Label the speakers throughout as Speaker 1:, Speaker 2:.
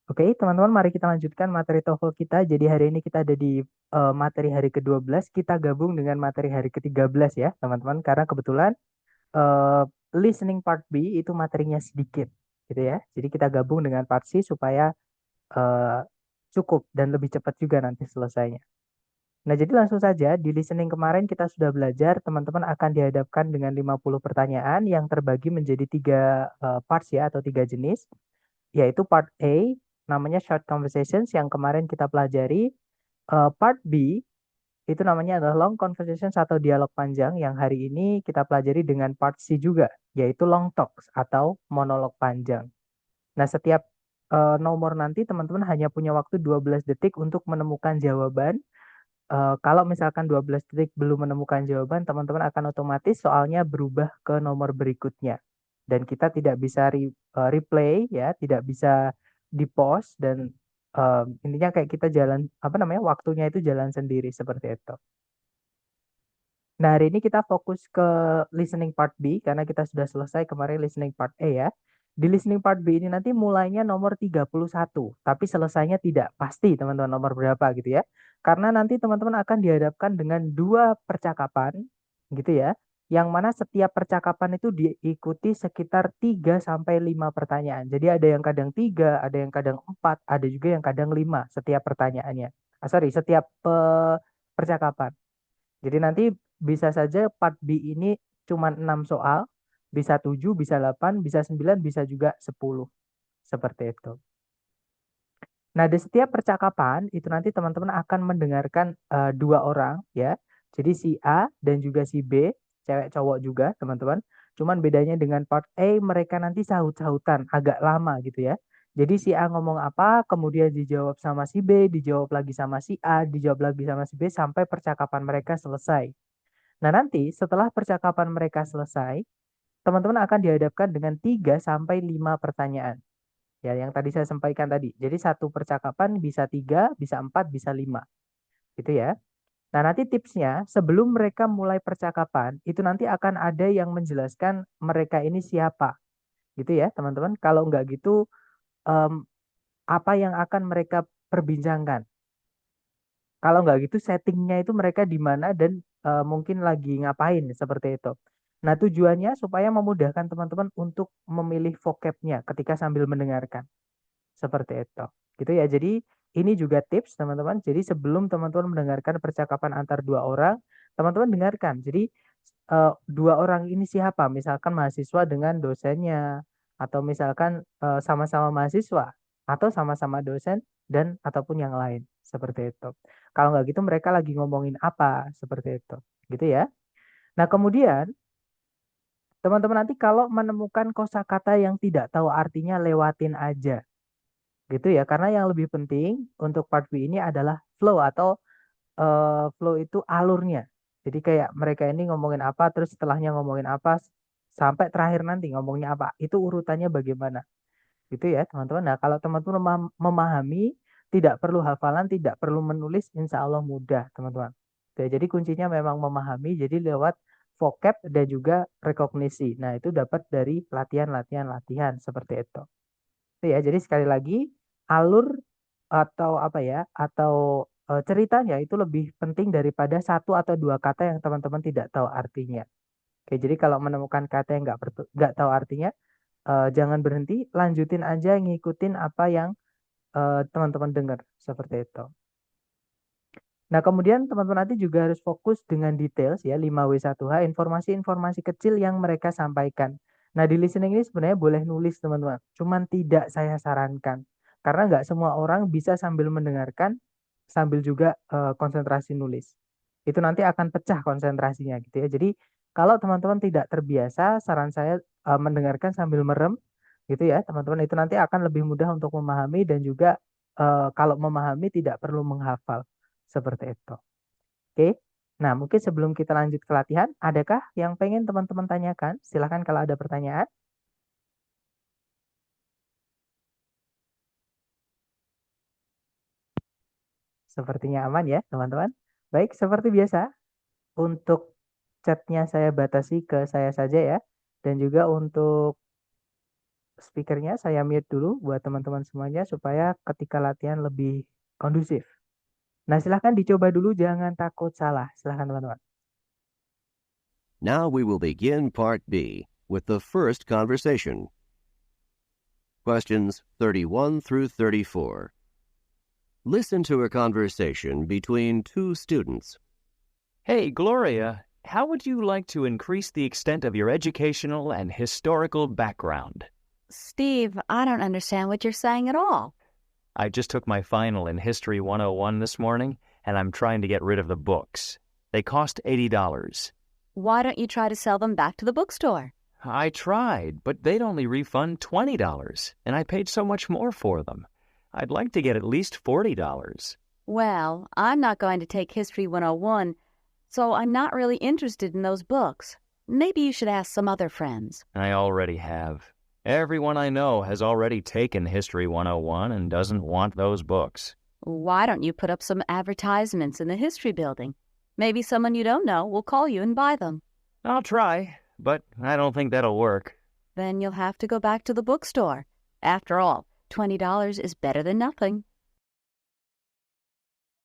Speaker 1: Oke, teman-teman, mari kita lanjutkan materi TOEFL kita. Jadi hari ini kita ada di materi hari ke-12. Kita gabung dengan materi hari ke-13 ya, teman-teman. Karena kebetulan eh, listening part B itu materinya sedikit, gitu ya. Jadi kita gabung dengan part C supaya eh, cukup dan lebih cepat juga nanti selesainya. Nah, jadi langsung saja di listening kemarin kita sudah belajar, teman-teman akan dihadapkan dengan 50 pertanyaan yang terbagi menjadi tiga parts ya, atau tiga jenis, yaitu part A namanya short conversations yang kemarin kita pelajari. Part B itu namanya adalah long conversations atau dialog panjang yang hari ini kita pelajari dengan part C juga, yaitu long talks atau monolog panjang. Nah, setiap nomor nanti teman-teman hanya punya waktu 12 detik untuk menemukan jawaban. Kalau misalkan 12 detik belum menemukan jawaban, teman-teman akan otomatis soalnya berubah ke nomor berikutnya. Dan kita tidak bisa replay ya, tidak bisa di-pause dan intinya kayak kita jalan apa namanya? Waktunya itu jalan sendiri seperti itu. Nah, hari ini kita fokus ke listening part B karena kita sudah selesai kemarin listening part A ya. Di listening part B ini nanti mulainya nomor 31, tapi selesainya tidak pasti teman-teman nomor berapa gitu ya. Karena nanti teman-teman akan dihadapkan dengan dua percakapan gitu ya. Yang mana setiap percakapan itu diikuti sekitar 3 sampai 5 pertanyaan. Jadi ada yang kadang 3, ada yang kadang 4, ada juga yang kadang 5 setiap pertanyaannya. Sorry, setiap percakapan. Jadi nanti bisa saja part B ini cuma 6 soal, bisa 7, bisa 8, bisa 9, bisa juga 10. Seperti itu. Nah, di setiap percakapan itu nanti teman-teman akan mendengarkan dua orang ya. Jadi si A dan juga si B, cewek cowok juga teman-teman. Cuman bedanya dengan part A mereka nanti sahut-sahutan agak lama gitu ya. Jadi si A ngomong apa, kemudian dijawab sama si B, dijawab lagi sama si A, dijawab lagi sama si B sampai percakapan mereka selesai. Nah, nanti setelah percakapan mereka selesai, teman-teman akan dihadapkan dengan 3 sampai 5 pertanyaan. Ya, yang tadi saya sampaikan tadi. Jadi satu percakapan bisa 3, bisa 4, bisa 5. Gitu ya. Nah, nanti tipsnya sebelum mereka mulai percakapan, itu nanti akan ada yang menjelaskan mereka ini siapa. Gitu ya, teman-teman. Kalau nggak gitu, em, apa yang akan mereka perbincangkan. Kalau nggak gitu settingnya itu mereka di mana dan mungkin lagi ngapain seperti itu. Nah, tujuannya supaya memudahkan teman-teman untuk memilih vocabnya ketika sambil mendengarkan. Seperti itu. Gitu ya. Jadi ini juga tips teman-teman. Jadi sebelum teman-teman mendengarkan percakapan antar dua orang, teman-teman dengarkan. Jadi dua orang ini siapa? Misalkan mahasiswa dengan dosennya, atau misalkan sama-sama mahasiswa, atau sama-sama dosen dan ataupun yang lain. Seperti itu. Kalau nggak gitu mereka lagi ngomongin apa? Seperti itu. Gitu ya. Nah, kemudian teman-teman nanti kalau menemukan kosakata yang tidak tahu artinya lewatin aja. Gitu ya, karena yang lebih penting untuk part B ini adalah flow atau flow itu alurnya. Jadi kayak mereka ini ngomongin apa, terus setelahnya ngomongin apa, sampai terakhir nanti ngomongnya apa. Itu urutannya bagaimana. Gitu ya, teman-teman. Nah, kalau teman-teman memahami, tidak perlu hafalan, tidak perlu menulis, insya Allah mudah, teman-teman. Oke, jadi kuncinya memang memahami, jadi lewat vocab dan juga rekognisi. Nah, itu dapat dari latihan-latihan seperti itu. Itu ya, jadi sekali lagi alur atau apa ya, atau ceritanya itu lebih penting daripada satu atau dua kata yang teman-teman tidak tahu artinya. Oke, jadi kalau menemukan kata yang nggak tahu artinya, jangan berhenti, lanjutin aja ngikutin apa yang teman-teman dengar seperti itu. Nah, kemudian teman-teman nanti juga harus fokus dengan details ya 5W1H, informasi-informasi kecil yang mereka sampaikan. Nah, di listening ini sebenarnya boleh nulis teman-teman, cuman tidak saya sarankan. Karena nggak semua orang bisa sambil mendengarkan, sambil juga konsentrasi nulis. Itu nanti akan pecah konsentrasinya gitu ya. Jadi, kalau teman-teman tidak terbiasa, saran saya mendengarkan sambil merem gitu ya, teman-teman, itu nanti akan lebih mudah untuk memahami dan juga kalau memahami tidak perlu menghafal. Seperti itu. Oke. Nah, mungkin sebelum kita lanjut ke latihan, adakah yang pengen teman-teman tanyakan? Silahkan kalau ada pertanyaan. Sepertinya aman ya, teman-teman. Baik, seperti biasa, untuk chatnya saya batasi ke saya saja ya. Dan juga untuk speakernya saya mute dulu buat teman-teman semuanya supaya ketika latihan lebih kondusif. Nah, silahkan dicoba dulu, jangan takut salah. Silahkan teman-teman.
Speaker 2: Now we will begin Part B with the first conversation. Questions 31 through 34. Listen to a conversation between two students.
Speaker 3: Hey, Gloria, how would you like to increase the extent of your educational and historical background?
Speaker 4: Steve, I don't understand what you're saying at all.
Speaker 3: I just took my final in History 101 this morning, and I'm trying to get rid of the books. They cost $80.
Speaker 4: Why don't you try to sell them back to the bookstore?
Speaker 3: I tried, but they'd only refund $20, and I paid so much more for them. I'd like to get at least $40.
Speaker 4: Well, I'm not going to take History 101, so I'm not really interested in those books. Maybe you should ask some other friends.
Speaker 3: I already have. Everyone I know has already taken History 101 and doesn't want those books.
Speaker 4: Why don't you put up some advertisements in the history building? Maybe someone you don't know will call you and buy them.
Speaker 3: I'll try, but I don't think that'll work.
Speaker 4: Then you'll have to go back to the bookstore. After all, $20 is better than nothing.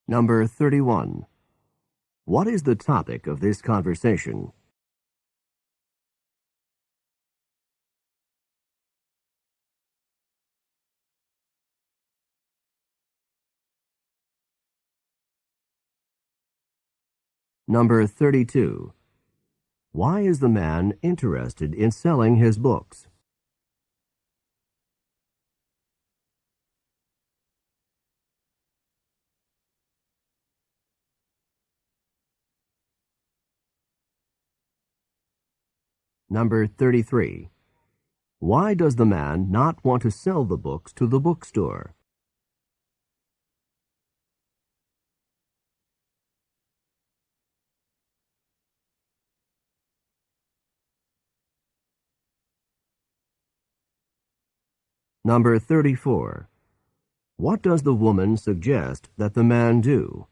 Speaker 2: Number 31. What is the topic of this conversation? Number 32. Why is the man interested in selling his books? Number 33. Why does the man not want to sell the books to the bookstore? Number 34. What does the woman suggest that the man do?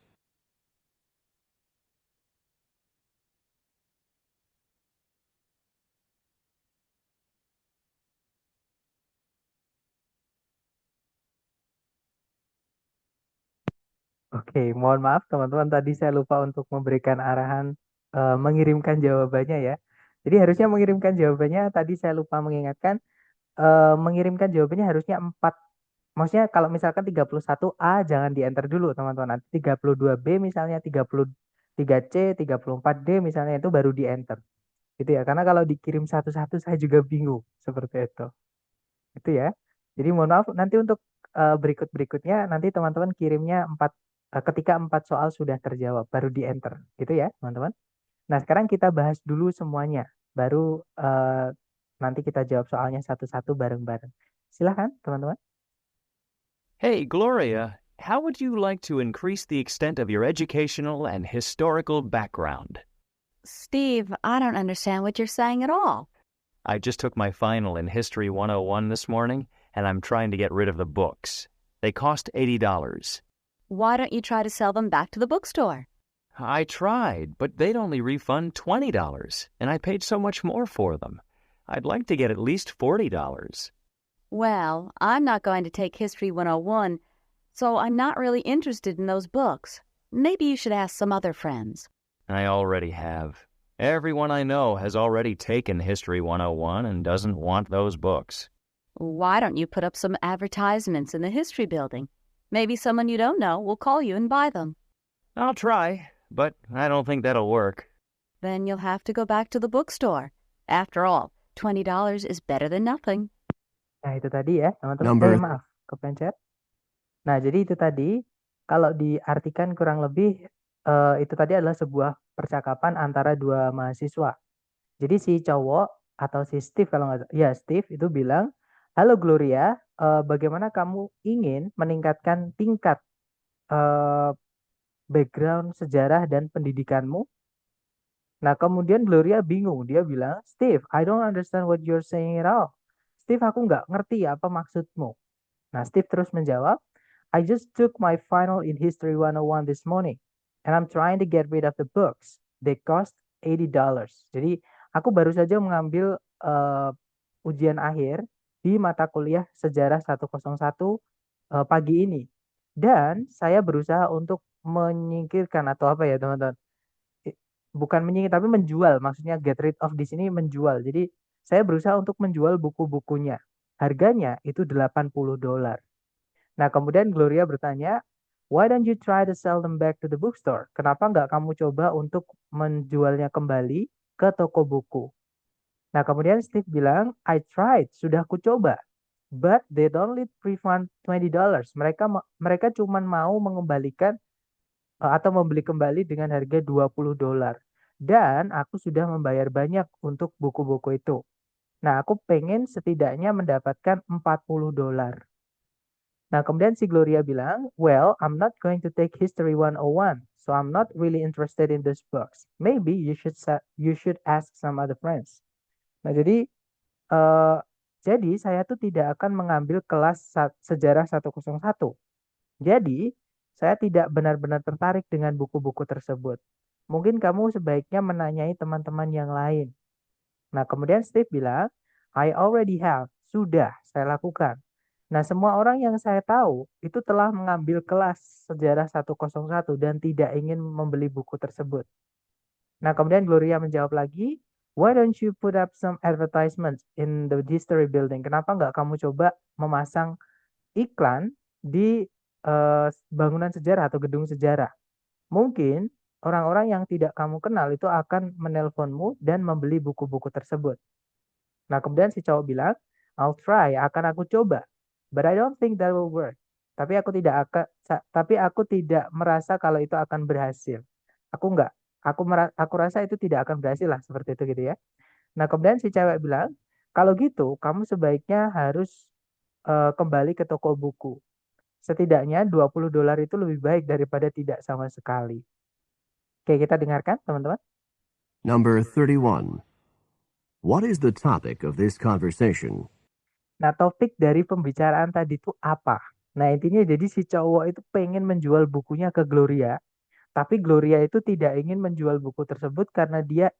Speaker 1: Oke, mohon maaf teman-teman, tadi saya lupa untuk memberikan arahan mengirimkan jawabannya ya. Jadi harusnya mengirimkan jawabannya, tadi saya lupa mengingatkan, mengirimkan jawabannya harusnya 4. Maksudnya kalau misalkan 31A jangan di-enter dulu teman-teman. Nanti 32B misalnya, 33C, 34D misalnya itu baru di-enter. Gitu ya. Karena kalau dikirim satu-satu saya juga bingung seperti itu. Itu ya. Jadi mohon maaf, nanti untuk berikut-berikutnya nanti teman-teman kirimnya ketika 4 soal sudah terjawab baru di-enter. Gitu ya, teman-teman. Nah, sekarang kita bahas dulu semuanya. Baru nanti kita jawab soalnya satu-satu bareng-bareng. Silahkan, teman-teman.
Speaker 3: Hey, Gloria, how would you like to increase the extent of your educational and historical background?
Speaker 4: Steve, I don't understand what you're saying at all.
Speaker 3: I just took my final in History 101 this morning, and I'm trying to get rid of the books. They cost $80.
Speaker 4: Why don't you try to sell them back to the bookstore?
Speaker 3: I tried, but they'd only refund $20, and I paid so much more for them. I'd like to get at least $40.
Speaker 4: Well, I'm not going to take History 101, so I'm not really interested in those books. Maybe you should ask some other friends.
Speaker 3: I already have. Everyone I know has already taken History 101 and doesn't want those books.
Speaker 4: Why don't you put up some advertisements in the history building? Maybe someone you don't know will call you and buy them.
Speaker 3: I'll try, but I don't think that'll work.
Speaker 4: Then you'll have to go back to the bookstore. After all, $20 is better than nothing.
Speaker 1: Nah, itu tadi ya, teman-teman. Maaf, kepencet. Nah, jadi itu tadi, kalau diartikan kurang lebih, itu tadi adalah sebuah percakapan antara dua mahasiswa. Jadi si cowok atau si Steve kalau nggak ya Steve itu bilang, halo Gloria, bagaimana kamu ingin meningkatkan tingkat background sejarah dan pendidikanmu? Nah, kemudian Gloria bingung, dia bilang, Steve, I don't understand what you're saying at all. Steve, aku nggak ngerti apa maksudmu. Nah, Steve terus menjawab, I just took my final in History 101 this morning, and I'm trying to get rid of the books. They cost $80. Jadi, aku baru saja mengambil ujian akhir di mata kuliah Sejarah 101 pagi ini. Dan saya berusaha untuk menyingkirkan atau apa ya teman-teman? Bukan menyingkir tapi menjual, maksudnya get rid of di sini menjual. Jadi saya berusaha untuk menjual buku-bukunya. Harganya itu $80. Nah, kemudian Gloria bertanya, why don't you try to sell them back to the bookstore? Kenapa nggak kamu coba untuk menjualnya kembali ke toko buku? Nah, kemudian Steve bilang, I tried, sudah aku coba. But they only refund $20. Mereka cuma mau mengembalikan atau membeli kembali dengan harga $20. Dan aku sudah membayar banyak untuk buku-buku itu. Nah, aku pengen setidaknya mendapatkan $40. Nah, kemudian si Gloria bilang, well, I'm not going to take History 101, so I'm not really interested in this books. Maybe you should ask some other friends. Nah, eh, jadi saya tuh tidak akan mengambil kelas sejarah 101. Jadi, saya tidak benar-benar tertarik dengan buku-buku tersebut. Mungkin kamu sebaiknya menanyai teman-teman yang lain. Nah, kemudian Steve bilang, I already have. Sudah, saya lakukan. Nah, semua orang yang saya tahu itu telah mengambil kelas Sejarah 101 dan tidak ingin membeli buku tersebut. Nah, kemudian Gloria menjawab lagi, why don't you put up some advertisements in the history building? Kenapa nggak kamu coba memasang iklan di bangunan sejarah atau gedung sejarah? Mungkin orang-orang yang tidak kamu kenal itu akan menelponmu dan membeli buku-buku tersebut. Nah, kemudian si cowok bilang, I'll try, akan aku coba. But I don't think that will work. Tapi aku tidak merasa kalau itu akan berhasil. Aku enggak. Aku rasa itu tidak akan berhasil lah seperti itu gitu ya. Nah, kemudian si cewek bilang, kalau gitu kamu sebaiknya harus kembali ke toko buku. Setidaknya $20 itu lebih baik daripada tidak sama sekali. Oke, kita dengarkan teman-teman.
Speaker 2: Number 31. What is the topic of this conversation?
Speaker 1: Nah, topik dari pembicaraan tadi itu apa? Nah, intinya jadi si cowok itu pengen menjual bukunya ke Gloria, tapi Gloria itu tidak ingin menjual buku tersebut karena dia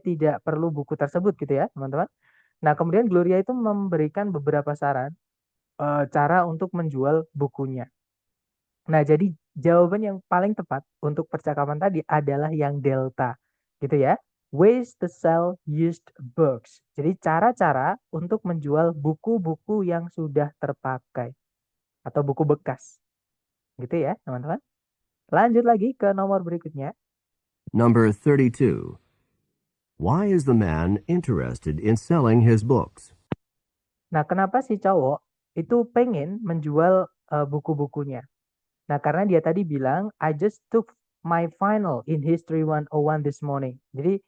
Speaker 1: tidak perlu buku tersebut gitu ya, teman-teman. Nah, kemudian Gloria itu memberikan beberapa saran cara untuk menjual bukunya. Nah, jadi jawaban yang paling tepat untuk percakapan tadi adalah yang delta, gitu ya. Ways to sell used books. Jadi cara-cara untuk menjual buku-buku yang sudah terpakai atau buku bekas. Gitu ya, teman-teman. Lanjut lagi ke nomor berikutnya.
Speaker 2: Number 32. Why is the man interested in selling his books?
Speaker 1: Nah, kenapa si cowok itu pengen menjual buku-bukunya? Nah, karena dia tadi bilang, I just took my final in History 101 this morning. Jadi,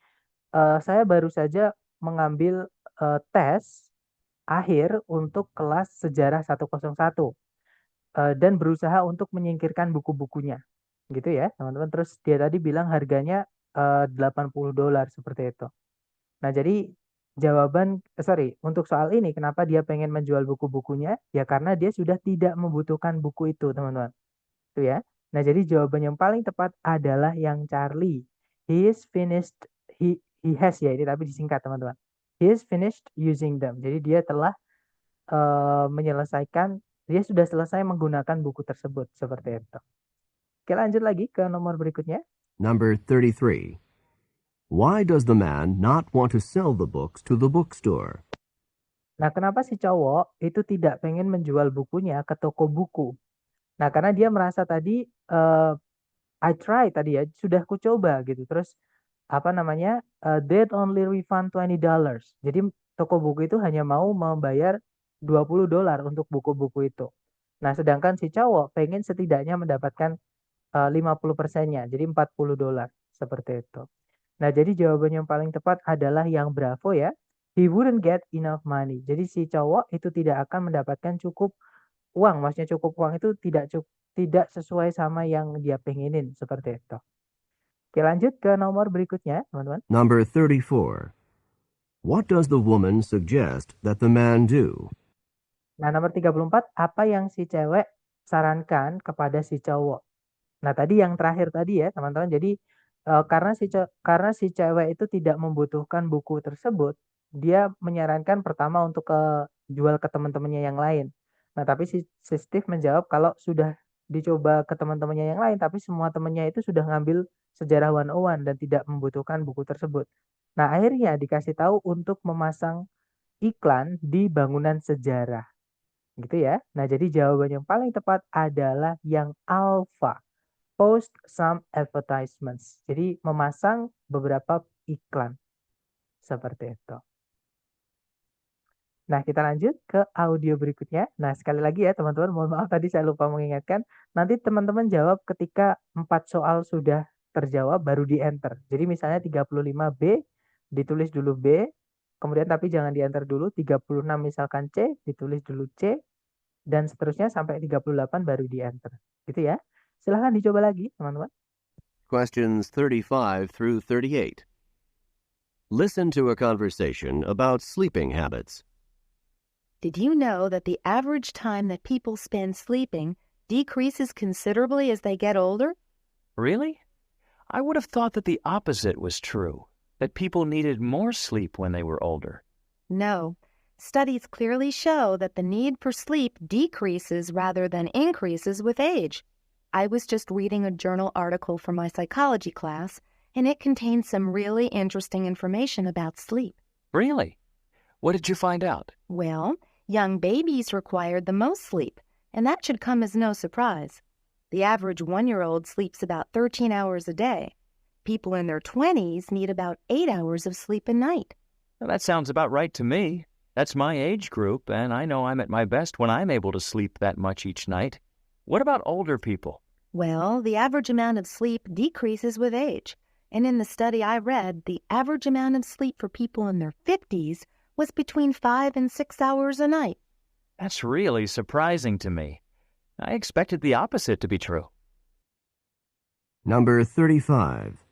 Speaker 1: saya baru saja mengambil tes akhir untuk kelas Sejarah 101 dan berusaha untuk menyingkirkan buku-bukunya. Gitu ya, teman-teman. Terus dia tadi bilang harganya $80 seperti itu. Nah, jadi untuk soal ini kenapa dia pengen menjual buku-bukunya? Ya karena dia sudah tidak membutuhkan buku itu, teman-teman. Itu ya. Nah, jadi jawaban yang paling tepat adalah yang Charlie. He is finished he has ya ini tapi disingkat, teman-teman. He is finished using them. Jadi dia telah dia sudah selesai menggunakan buku tersebut seperti itu. Oke, lanjut lagi ke nomor berikutnya.
Speaker 2: Number 33. Why does the man not want to sell the books to the bookstore?
Speaker 1: Nah, kenapa si cowok itu tidak pengen menjual bukunya ke toko buku? Nah, karena dia merasa tadi I try tadi ya, sudah ku coba gitu. Terus apa namanya? They only refund $20. Jadi toko buku itu hanya mau membayar $20 untuk buku-buku itu. Nah, sedangkan si cowok pengen setidaknya mendapatkan 50%-nya, jadi $40 seperti itu. Nah, jadi jawaban yang paling tepat adalah yang Bravo ya. He wouldn't get enough money. Jadi si cowok itu tidak akan mendapatkan cukup uang. Maksudnya cukup uang itu tidak sesuai sama yang dia pengenin seperti itu. Oke, lanjut ke nomor berikutnya, teman-teman.
Speaker 2: Number 34. What does the woman suggest that the man do?
Speaker 1: Nah, nomor 34, apa yang si cewek sarankan kepada si cowok? Nah, tadi yang terakhir tadi ya, teman-teman. Jadi karena si cewek itu tidak membutuhkan buku tersebut, dia menyarankan pertama untuk ke jual ke teman-temannya yang lain. Nah, tapi si Steve menjawab kalau sudah dicoba ke teman-temannya yang lain, tapi semua temannya itu sudah ngambil sejarah 101 dan tidak membutuhkan buku tersebut. Nah, akhirnya dikasih tahu untuk memasang iklan di bangunan sejarah. Gitu ya. Nah, jadi jawaban yang paling tepat adalah yang alpha. Post some advertisements. Jadi memasang beberapa iklan. Seperti itu. Nah, kita lanjut ke audio berikutnya. Nah, sekali lagi ya teman-teman, mohon maaf tadi saya lupa mengingatkan. Nanti teman-teman jawab ketika 4 soal sudah terjawab baru di enter. Jadi misalnya 35B, ditulis dulu B, kemudian tapi jangan di enter dulu. 36 misalkan C, ditulis dulu C, dan seterusnya sampai 38 baru di enter. Gitu ya. Silahkan dicoba lagi teman-teman.
Speaker 2: Questions 35 through 38. Listen to a conversation about sleeping habits.
Speaker 5: Did you know that the average time that people spend sleeping decreases considerably as they get older?
Speaker 3: Really? I would have thought that the opposite was true, that people needed more sleep when they were older.
Speaker 5: No. Studies clearly show that the need for sleep decreases rather than increases with age. I was just reading a journal article for my psychology class, and it contained some really interesting information about sleep.
Speaker 3: Really? What did you find out?
Speaker 5: Well, young babies required the most sleep, and that should come as no surprise. The average 1-year-old sleeps about 13 hours a day. People in their 20s need about 8 hours of sleep a night.
Speaker 3: Well, that sounds about right to me. That's my age group, and I know I'm at my best when I'm able to sleep that much each night. What about older people?
Speaker 5: Well, the average amount of sleep decreases with age, and in the study I read, the average amount of sleep for people in their 50s was between 5 and 6 hours a night.
Speaker 3: That's really surprising to me. I expected the opposite to be true.
Speaker 2: Number 35.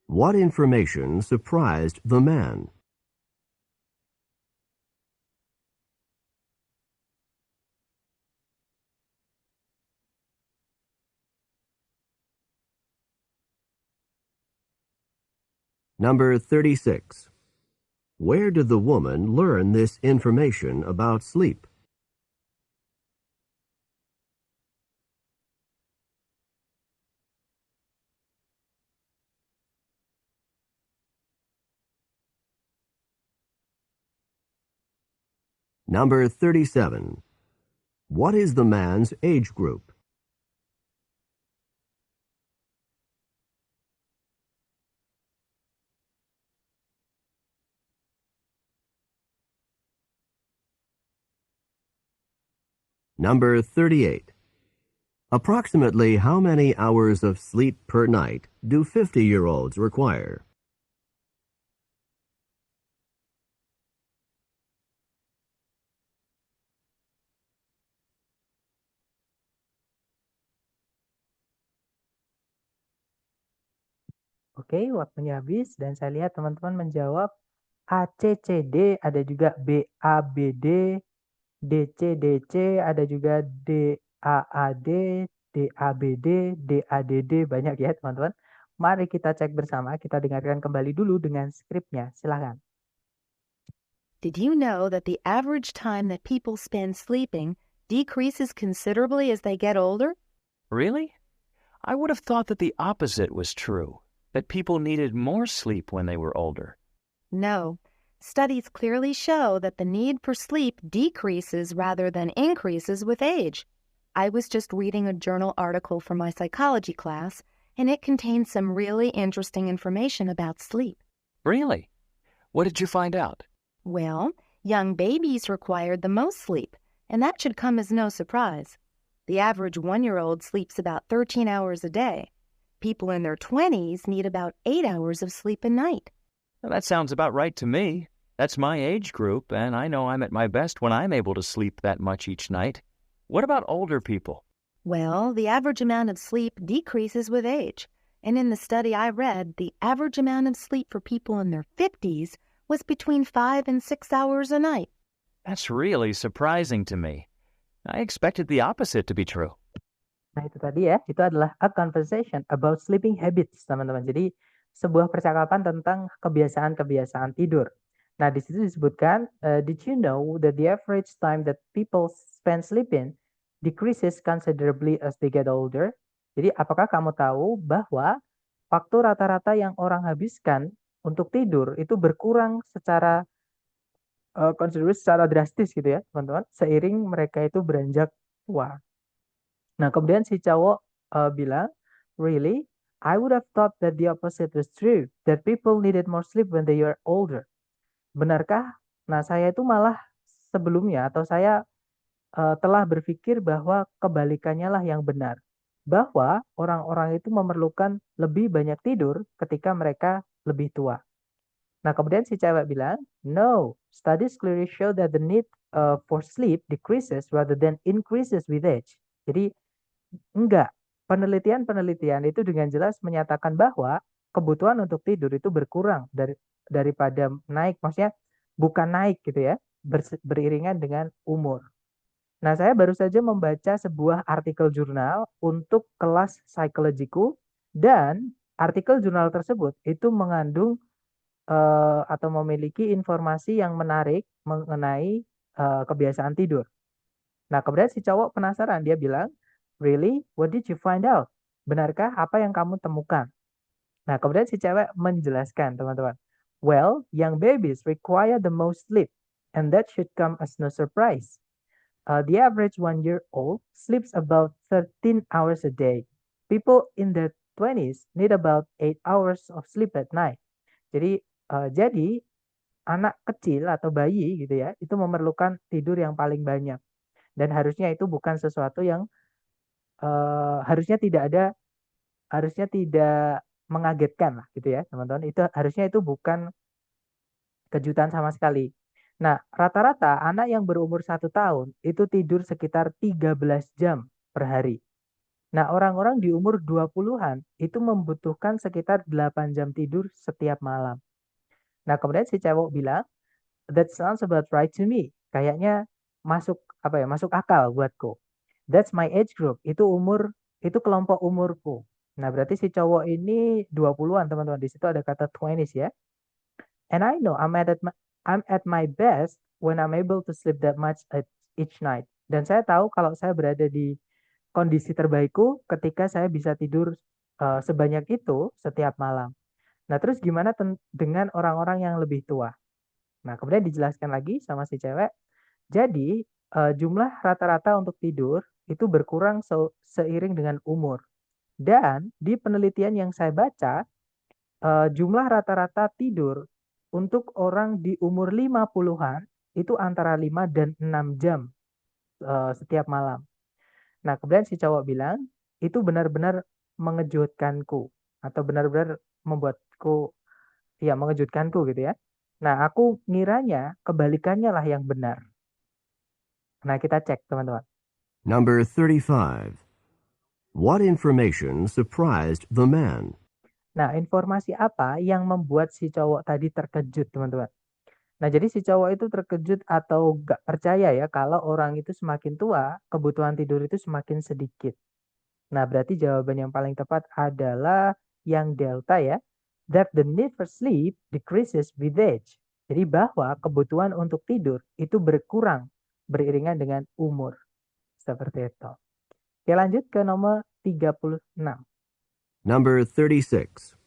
Speaker 2: What information surprised the man? Number 36. Where did the woman learn this information about sleep? Number 37. What is the man's age group? Number 38. Approximately how many hours of sleep per night do 50-year-olds require?
Speaker 1: Oke, waktunya habis dan saya lihat teman-teman menjawab ACCD, ada juga BABD, DC-DC, ada juga DAAD, DABD, DADD, banyak ya teman-teman. Mari kita cek bersama, kita dengarkan kembali dulu dengan skripnya, silahkan.
Speaker 5: Did you know that the average time that people spend sleeping decreases considerably as they get older?
Speaker 3: Really? I would have thought that the opposite was true, that people needed more sleep when they were older.
Speaker 5: No. Studies clearly show that the need for sleep decreases rather than increases with age. I was just reading a journal article for my psychology class, and it contained some really interesting information about sleep.
Speaker 3: Really? What did you find out?
Speaker 5: Well, young babies required the most sleep, and that should come as no surprise. The average 1-year-old sleeps about 13 hours a day. People in their 20s need about 8 hours of sleep a night.
Speaker 3: Well, that sounds about right to me. That's my age group, and I know I'm at my best when I'm able to sleep that much each night. What about older people?
Speaker 5: Well, the average amount of sleep decreases with age, and in the study I read, the average amount of sleep for people in their 50s was between 5 and 6 hours a night.
Speaker 3: That's really surprising to me. I expected the opposite to be true.
Speaker 1: Nah, itu tadi ya, itu adalah a conversation about sleeping habits, teman-teman. Jadi, sebuah percakapan tentang kebiasaan-kebiasaan tidur. Nah, di situ disebutkan, did you know that the average time that people spend sleeping decreases considerably as they get older? Jadi, apakah kamu tahu bahwa waktu rata-rata yang orang habiskan untuk tidur itu berkurang secara secara drastis gitu ya, teman-teman, seiring mereka itu beranjak tua. Nah, kemudian si cowok bilang, really? I would have thought that the opposite was true, that people needed more sleep when they are older. Benarkah? Nah, saya itu malah sebelumnya atau saya telah berpikir bahwa kebalikannya lah yang benar. Bahwa orang-orang itu memerlukan lebih banyak tidur ketika mereka lebih tua. Nah, kemudian si cewek bilang, no, studies clearly show that the need for sleep decreases rather than increases with age. Jadi, enggak. Penelitian-penelitian itu dengan jelas menyatakan bahwa kebutuhan untuk tidur itu berkurang daripada naik. Maksudnya bukan naik gitu ya, beriringan dengan umur. Nah, saya baru saja membaca sebuah artikel jurnal untuk kelas psikologiku dan artikel jurnal tersebut itu mengandung atau memiliki informasi yang menarik mengenai kebiasaan tidur. Nah, kemudian si cowok penasaran, dia bilang, really? What did you find out? Benarkah apa yang kamu temukan? Nah, kemudian si cewek menjelaskan, teman-teman. Well, young babies require the most sleep, and that should come as no surprise. The average 1-year-old sleeps about 13 hours a day. People in their 20s need about 8 hours of sleep at night. Jadi anak kecil atau bayi gitu ya, itu memerlukan tidur yang paling banyak. Dan harusnya itu bukan sesuatu yang harusnya tidak mengagetkan lah gitu ya, teman-teman. Harusnya itu bukan kejutan sama sekali. Nah, rata-rata anak yang berumur 1 tahun itu tidur sekitar 13 jam per hari. Nah, orang-orang di umur 20-an itu membutuhkan sekitar 8 jam tidur setiap malam. Nah, kemudian si cewek bilang, that sounds about right to me. Kayaknya masuk akal buatku. That's my age group. Itu kelompok umurku. Nah, berarti si cowok ini 20-an, teman-teman. Di situ ada kata 20s ya. And I know I'm at my best when I'm able to sleep that much each night. Dan saya tahu kalau saya berada di kondisi terbaikku ketika saya bisa tidur sebanyak itu setiap malam. Nah, terus gimana dengan orang-orang yang lebih tua? Nah, kemudian dijelaskan lagi sama si cewek. Jadi, jumlah rata-rata untuk tidur itu berkurang seiring dengan umur. Dan di penelitian yang saya baca, jumlah rata-rata tidur untuk orang di umur 50-an itu antara 5 dan 6 jam setiap malam. Nah, kemudian si cowok bilang, itu benar-benar mengejutkanku atau benar-benar mengejutkanku gitu ya. Nah, aku ngiranya kebalikannya lah yang benar. Nah, kita cek teman-teman.
Speaker 2: Number 35. What information surprised the man?
Speaker 1: Nah, informasi apa yang membuat si cowok tadi terkejut, teman-teman? Nah, jadi si cowok itu terkejut atau gak percaya ya kalau orang itu semakin tua, kebutuhan tidur itu semakin sedikit. Nah, berarti jawaban yang paling tepat adalah yang delta ya. That the need for sleep decreases with age. Jadi bahwa kebutuhan untuk tidur itu berkurang beriringan dengan umur. Seperti itu. Oke, lanjut ke nomor 36.
Speaker 2: Number 36.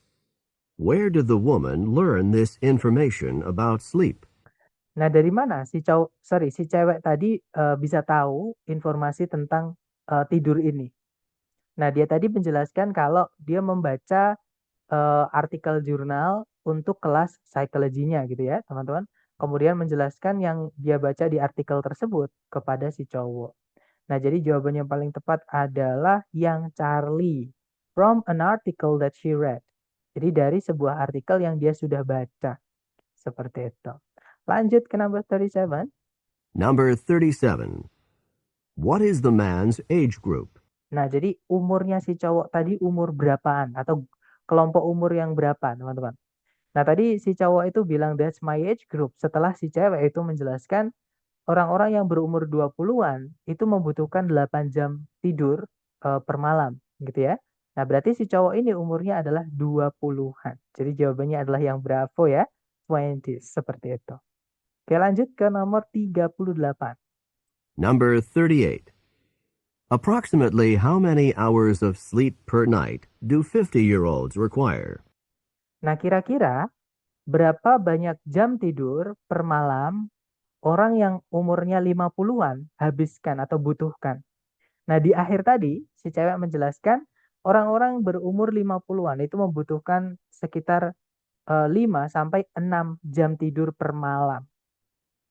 Speaker 2: Where did the woman learn this information about sleep?
Speaker 1: Nah, dari mana si cewek tadi bisa tahu informasi tentang tidur ini? Nah, dia tadi menjelaskan kalau dia membaca artikel jurnal untuk kelas psikologinya gitu ya, teman-teman. Kemudian menjelaskan yang dia baca di artikel tersebut kepada si cowok. Nah, jadi jawaban yang paling tepat adalah yang Charlie. From an article that she read. Jadi dari sebuah artikel yang dia sudah baca. Seperti itu. Lanjut ke number 37.
Speaker 2: Number 37. What is the man's age group?
Speaker 1: Nah, jadi umurnya si cowok tadi umur berapaan? Atau kelompok umur yang berapa, teman-teman? Nah, tadi si cowok itu bilang that's my age group. Setelah si cewek itu menjelaskan orang-orang yang berumur 20-an itu membutuhkan 8 jam tidur per malam, gitu ya. Nah, berarti si cowok ini umurnya adalah 20-an. Jadi jawabannya adalah yang bravo ya. 20s, seperti itu. Oke, lanjut ke nomor 38.
Speaker 2: Number 38. Approximately how many hours of sleep per night do 50-year-olds require?
Speaker 1: Nah, kira-kira berapa banyak jam tidur per malam orang yang umurnya 50-an habiskan atau butuhkan? Nah, di akhir tadi, si cewek menjelaskan orang-orang berumur 50-an itu membutuhkan sekitar 5 sampai 6 jam tidur per malam.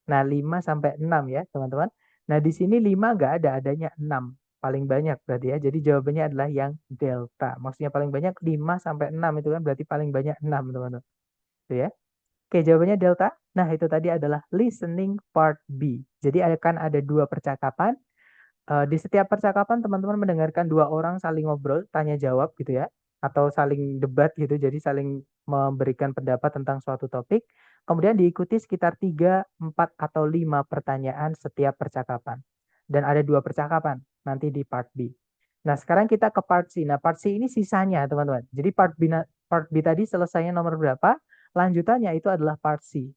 Speaker 1: Nah, 5 sampai 6 ya, teman-teman. Nah, di sini 5 nggak ada, adanya 6. Paling banyak berarti ya. Jadi jawabannya adalah yang delta. Maksudnya paling banyak 5 sampai 6 itu kan berarti paling banyak 6, teman-teman. Itu ya. Oke, jawabannya delta. Nah, itu tadi adalah listening part B. Jadi akan ada 2 percakapan. Di setiap percakapan teman-teman mendengarkan 2 orang saling ngobrol, tanya jawab gitu ya, atau saling debat gitu, jadi saling memberikan pendapat tentang suatu topik. Kemudian diikuti sekitar 3, 4, atau 5 pertanyaan setiap percakapan. Dan ada 2 percakapan nanti di part B. Nah, sekarang kita ke part C. Nah, part C ini sisanya teman-teman. Jadi part B tadi selesainya nomor berapa? Lanjutannya itu adalah part C.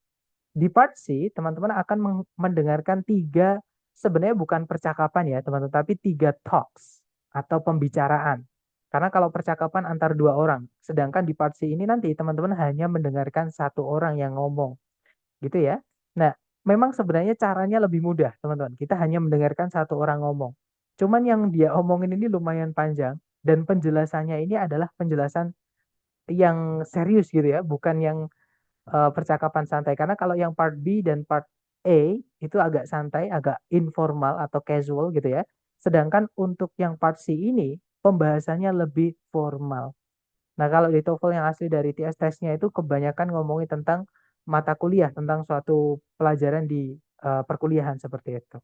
Speaker 1: Di part C, teman-teman akan mendengarkan 3, sebenarnya bukan percakapan ya teman-teman, tapi 3 talks atau pembicaraan. Karena kalau percakapan antar 2 orang, sedangkan di part C ini nanti teman-teman hanya mendengarkan 1 orang yang ngomong. Gitu ya. Nah, memang sebenarnya caranya lebih mudah teman-teman. Kita hanya mendengarkan 1 orang ngomong. Cuman yang dia omongin ini lumayan panjang dan penjelasannya ini adalah penjelasan yang serius gitu ya, bukan yang percakapan santai. Karena kalau yang part B dan part A itu agak santai, agak informal atau casual gitu ya. Sedangkan untuk yang part C ini pembahasannya lebih formal. Nah, kalau di TOEFL yang asli dari TS testnya itu kebanyakan ngomongin tentang mata kuliah, tentang suatu pelajaran di perkuliahan seperti itu.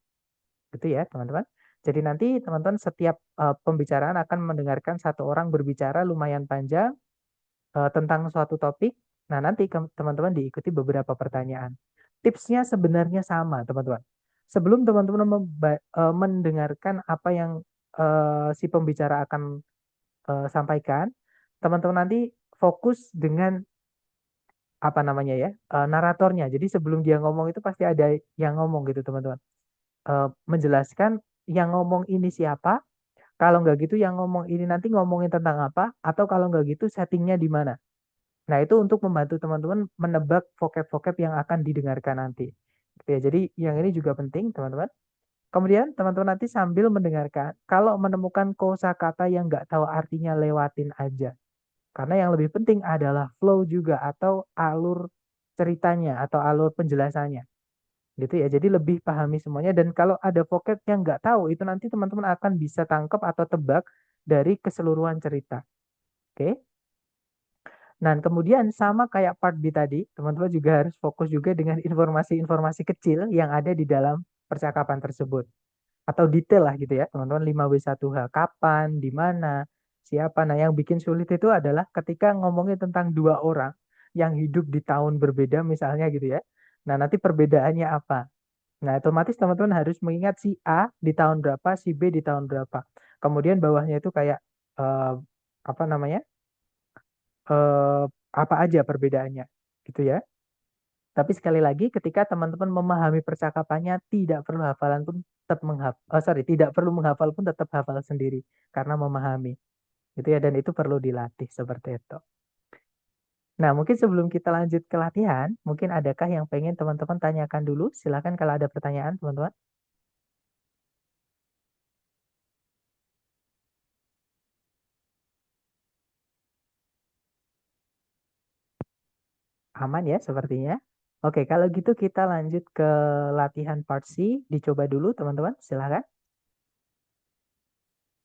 Speaker 1: Gitu ya, teman-teman. Jadi nanti teman-teman setiap pembicaraan akan mendengarkan 1 orang berbicara lumayan panjang tentang suatu topik. Nah, nanti teman-teman diikuti beberapa pertanyaan. Tipsnya sebenarnya sama, teman-teman. Sebelum teman-teman mendengarkan apa yang si pembicara akan sampaikan, teman-teman nanti fokus dengan apa namanya ya, naratornya. Jadi sebelum dia ngomong itu pasti ada yang ngomong gitu, teman-teman. Menjelaskan yang ngomong ini siapa, kalau nggak gitu yang ngomong ini nanti ngomongin tentang apa, atau kalau nggak gitu settingnya di mana. Nah, itu untuk membantu teman-teman menebak vocab-vocab yang akan didengarkan nanti. Gitu ya. Jadi yang ini juga penting, teman-teman. Kemudian teman-teman nanti sambil mendengarkan, kalau menemukan kosakata yang nggak tahu artinya lewatin aja. Karena yang lebih penting adalah flow juga atau alur ceritanya atau alur penjelasannya. Gitu ya. Jadi lebih pahami semuanya dan kalau ada vocab yang nggak tahu itu nanti teman-teman akan bisa tangkap atau tebak dari keseluruhan cerita. Oke? Nah, kemudian sama kayak part B tadi, teman-teman juga harus fokus juga dengan informasi-informasi kecil yang ada di dalam percakapan tersebut. Atau detail lah gitu ya, teman-teman 5W1H. Kapan, di mana, siapa. Nah, yang bikin sulit itu adalah ketika ngomongin tentang 2 orang yang hidup di tahun berbeda misalnya gitu ya. Nah, nanti perbedaannya apa? Nah, otomatis teman-teman harus mengingat si A di tahun berapa, si B di tahun berapa. Kemudian bawahnya itu kayak apa namanya? eh, apa aja perbedaannya gitu ya. Tapi sekali lagi ketika teman-teman memahami percakapannya tidak perlu hafalan pun tetap tidak perlu menghafal pun tetap hafal sendiri karena memahami gitu ya dan itu perlu dilatih seperti itu. Nah, mungkin sebelum kita lanjut ke latihan, mungkin adakah yang pengen teman-teman tanyakan dulu? Silakan kalau ada pertanyaan, teman-teman. Aman ya sepertinya. Oke, kalau gitu kita lanjut ke latihan part C. Dicoba dulu teman-teman, silakan.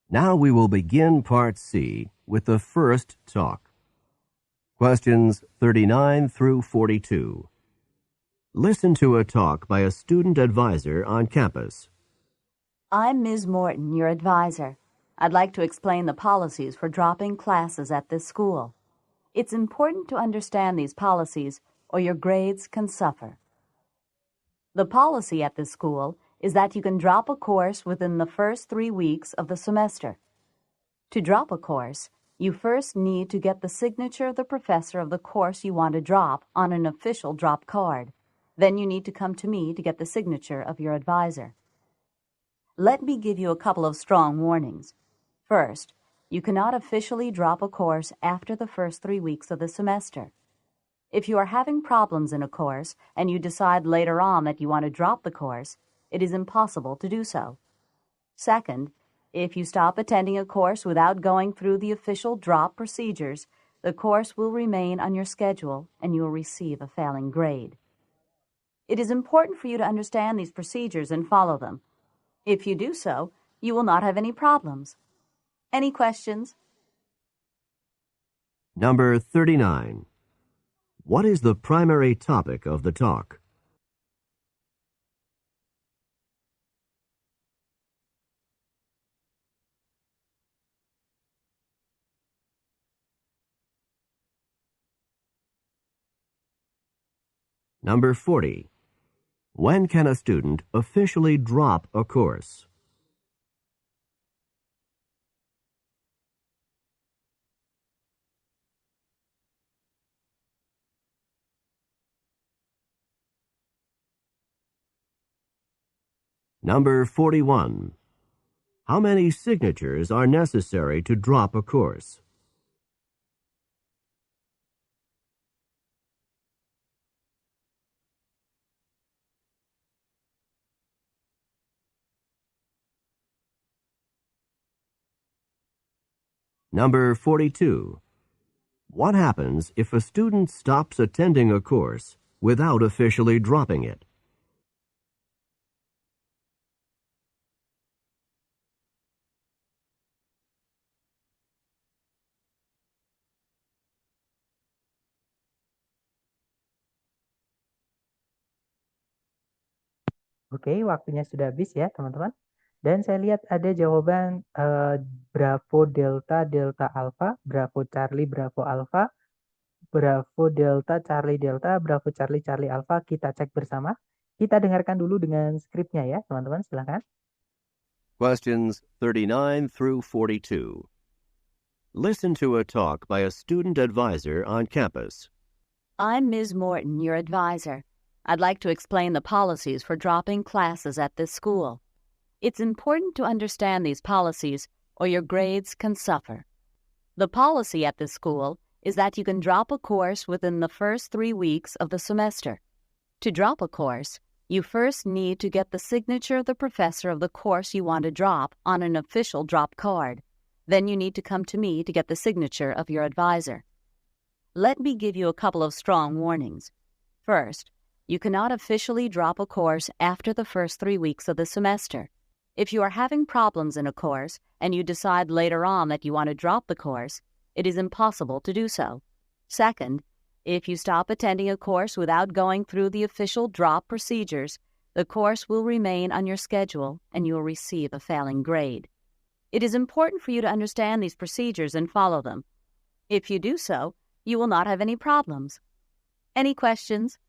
Speaker 2: Now we will begin Part C with the first talk. Questions 39 through 42. Listen to a talk by a student advisor on campus.
Speaker 4: I'm Ms. Morton, your advisor. I'd like to explain the policies for dropping classes at this school. It's important to understand these policies or your grades can suffer. The policy at this school is that you can drop a course within the first 3 weeks of the semester. To drop a course, You first need to get the signature of the professor of the course you want to drop on an official drop card. Then you need to come to me to get the signature of your advisor. Let me give you a couple of strong warnings. First, you cannot officially drop a course after the first 3 weeks of the semester. If you are having problems in a course and you decide later on that you want to drop the course, it is impossible to do so. Second, if you stop attending a course without going through the official drop procedures, the course will remain on your schedule and you will receive a failing grade. It is important for you to understand these procedures and follow them. If you do so, you will not have any problems. Any questions?
Speaker 2: Number 39. What is the primary topic of the talk? Number 40. When can a student officially drop a course? Number 41. How many signatures are necessary to drop a course? Number 42. What happens if a student stops attending a course without officially dropping it?
Speaker 1: Oke, waktunya sudah habis ya, teman-teman. Dan saya lihat ada jawaban Bravo Delta Delta Alpha, Bravo Charlie Bravo Alpha, Bravo Delta Charlie Delta, Bravo Charlie Charlie Alpha. Kita cek bersama. Kita dengarkan dulu dengan skripnya ya, teman-teman. Silakan.
Speaker 2: Questions 39 through 42. Listen to a talk by a student advisor on campus.
Speaker 4: I'm Ms. Morton, your advisor. I'd like to explain the policies for dropping classes at this school. It's important to understand these policies or your grades can suffer. The policy at this school is that you can drop a course within the first 3 weeks of the semester. To drop a course, you first need to get the signature of the professor of the course you want to drop on an official drop card. Then you need to come to me to get the signature of your advisor. Let me give you a couple of strong warnings. First, you cannot officially drop a course after the first 3 weeks of the semester. If you are having problems in a course and you decide later on that you want to drop the course, it is impossible to do so. Second, if you stop attending a course without going through the official drop procedures, the course will remain on your schedule and you will receive a failing grade. It is important for you to understand these procedures and follow them. If you do so, you will not have any problems. Any questions?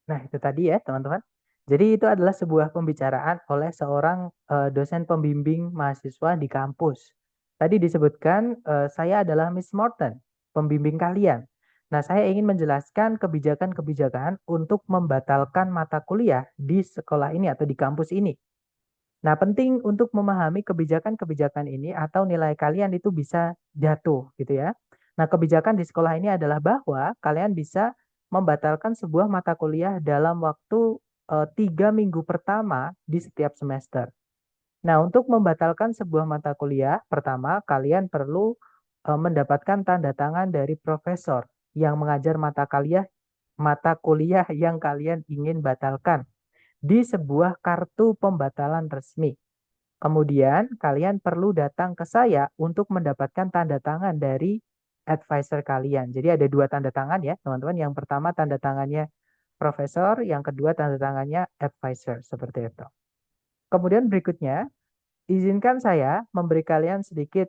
Speaker 1: Nah, itu tadi ya, teman-teman. Jadi itu adalah sebuah pembicaraan oleh seorang dosen pembimbing mahasiswa di kampus. Tadi disebutkan saya adalah Miss Morton, pembimbing kalian. Nah, saya ingin menjelaskan kebijakan-kebijakan untuk membatalkan mata kuliah di sekolah ini atau di kampus ini. Nah, penting untuk memahami kebijakan-kebijakan ini atau nilai kalian itu bisa jatuh gitu ya. Nah, kebijakan di sekolah ini adalah bahwa kalian bisa membatalkan sebuah mata kuliah dalam waktu 3 minggu pertama di setiap semester. Nah, untuk membatalkan sebuah mata kuliah, pertama kalian perlu mendapatkan tanda tangan dari profesor yang mengajar mata kuliah yang kalian ingin batalkan di sebuah kartu pembatalan resmi. Kemudian kalian perlu datang ke saya untuk mendapatkan tanda tangan dari advisor kalian. Jadi ada 2 tanda tangan ya, teman-teman. Yang pertama tanda tangannya profesor, yang kedua tanda tangannya advisor, seperti itu. Kemudian berikutnya, izinkan saya memberi kalian sedikit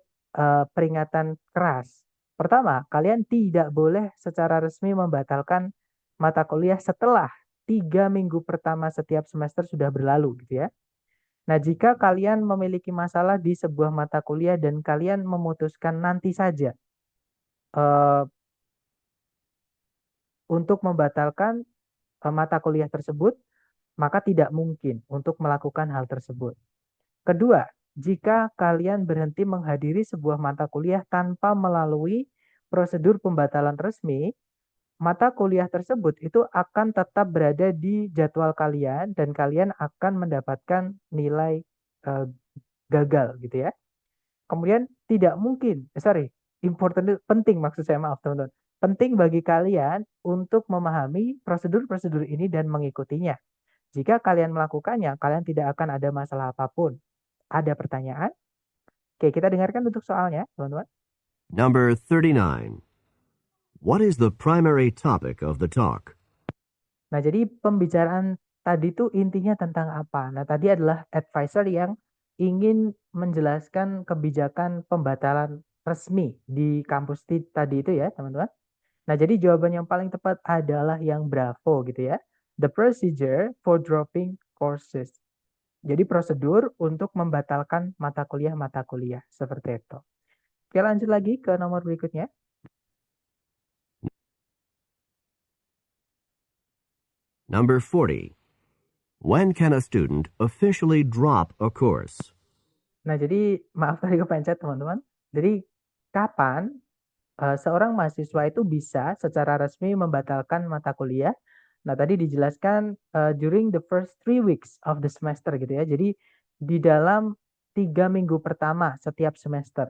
Speaker 1: peringatan keras. Pertama, kalian tidak boleh secara resmi membatalkan mata kuliah setelah 3 minggu pertama setiap semester sudah berlalu gitu ya. Nah, jika kalian memiliki masalah di sebuah mata kuliah dan kalian memutuskan nanti saja eh, untuk membatalkan mata kuliah tersebut, maka tidak mungkin untuk melakukan hal tersebut. Kedua, jika kalian berhenti menghadiri sebuah mata kuliah tanpa melalui prosedur pembatalan resmi, mata kuliah tersebut itu akan tetap berada di jadwal kalian dan kalian akan mendapatkan nilai eh, gagal gitu ya. Kemudian tidak mungkin, penting maksud saya, maaf teman-teman. Penting bagi kalian untuk memahami prosedur-prosedur ini dan mengikutinya. Jika kalian melakukannya, kalian tidak akan ada masalah apapun. Ada pertanyaan? Oke, kita dengarkan untuk soalnya, teman-teman.
Speaker 2: Number 39. What is the primary topic of the talk?
Speaker 1: Nah, jadi pembicaraan tadi itu intinya tentang apa? Nah, tadi adalah advisor yang ingin menjelaskan kebijakan pembatalan resmi di kampus tadi itu ya, teman-teman. Nah, jadi jawaban yang paling tepat adalah yang Bravo gitu ya. The procedure for dropping courses. Jadi prosedur untuk membatalkan mata kuliah seperti itu. Oke, lanjut lagi ke nomor berikutnya.
Speaker 2: Number 40. When can a student officially drop a course?
Speaker 1: Nah, jadi maaf tadi kepencet teman-teman. Jadi kapan seorang mahasiswa itu bisa secara resmi membatalkan mata kuliah? Nah, tadi dijelaskan during the first 3 weeks of the semester gitu ya. Jadi di dalam 3 minggu pertama setiap semester.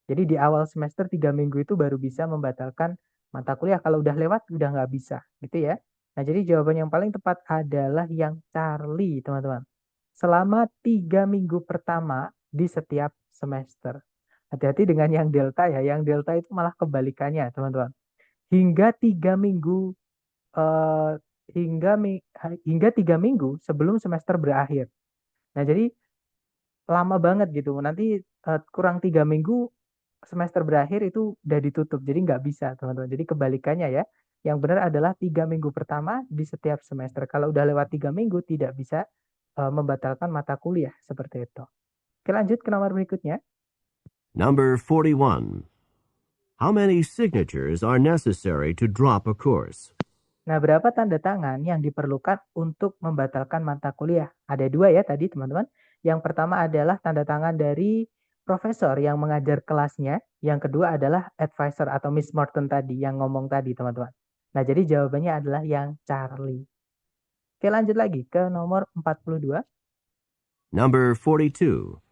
Speaker 1: Jadi di awal semester 3 minggu itu baru bisa membatalkan mata kuliah. Kalau udah lewat, udah nggak bisa gitu ya. Nah, jadi jawaban yang paling tepat adalah yang Charlie, teman-teman. Selama 3 minggu pertama di setiap semester. Hati-hati dengan yang delta ya. Yang delta itu malah kebalikannya, teman-teman. Hingga 3 minggu eh, hingga 3 minggu sebelum semester berakhir. Nah, jadi lama banget gitu. Nanti kurang 3 minggu semester berakhir itu udah ditutup. Jadi nggak bisa, teman-teman. Jadi kebalikannya ya. Yang benar adalah 3 minggu pertama di setiap semester. Kalau udah lewat 3 minggu tidak bisa membatalkan mata kuliah seperti itu. Oke, lanjut ke nomor berikutnya.
Speaker 2: Number 41. How many signatures are necessary to drop a course?
Speaker 1: Nah, berapa tanda tangan yang diperlukan untuk membatalkan mata kuliah? Ada 2 ya tadi, teman-teman. Yang pertama adalah tanda tangan dari profesor yang mengajar kelasnya. Yang kedua adalah advisor atau Miss Morton tadi yang ngomong tadi, teman-teman. Nah, jadi jawabannya adalah yang Charlie. Oke, lanjut lagi ke nomor 42.
Speaker 2: Number 42.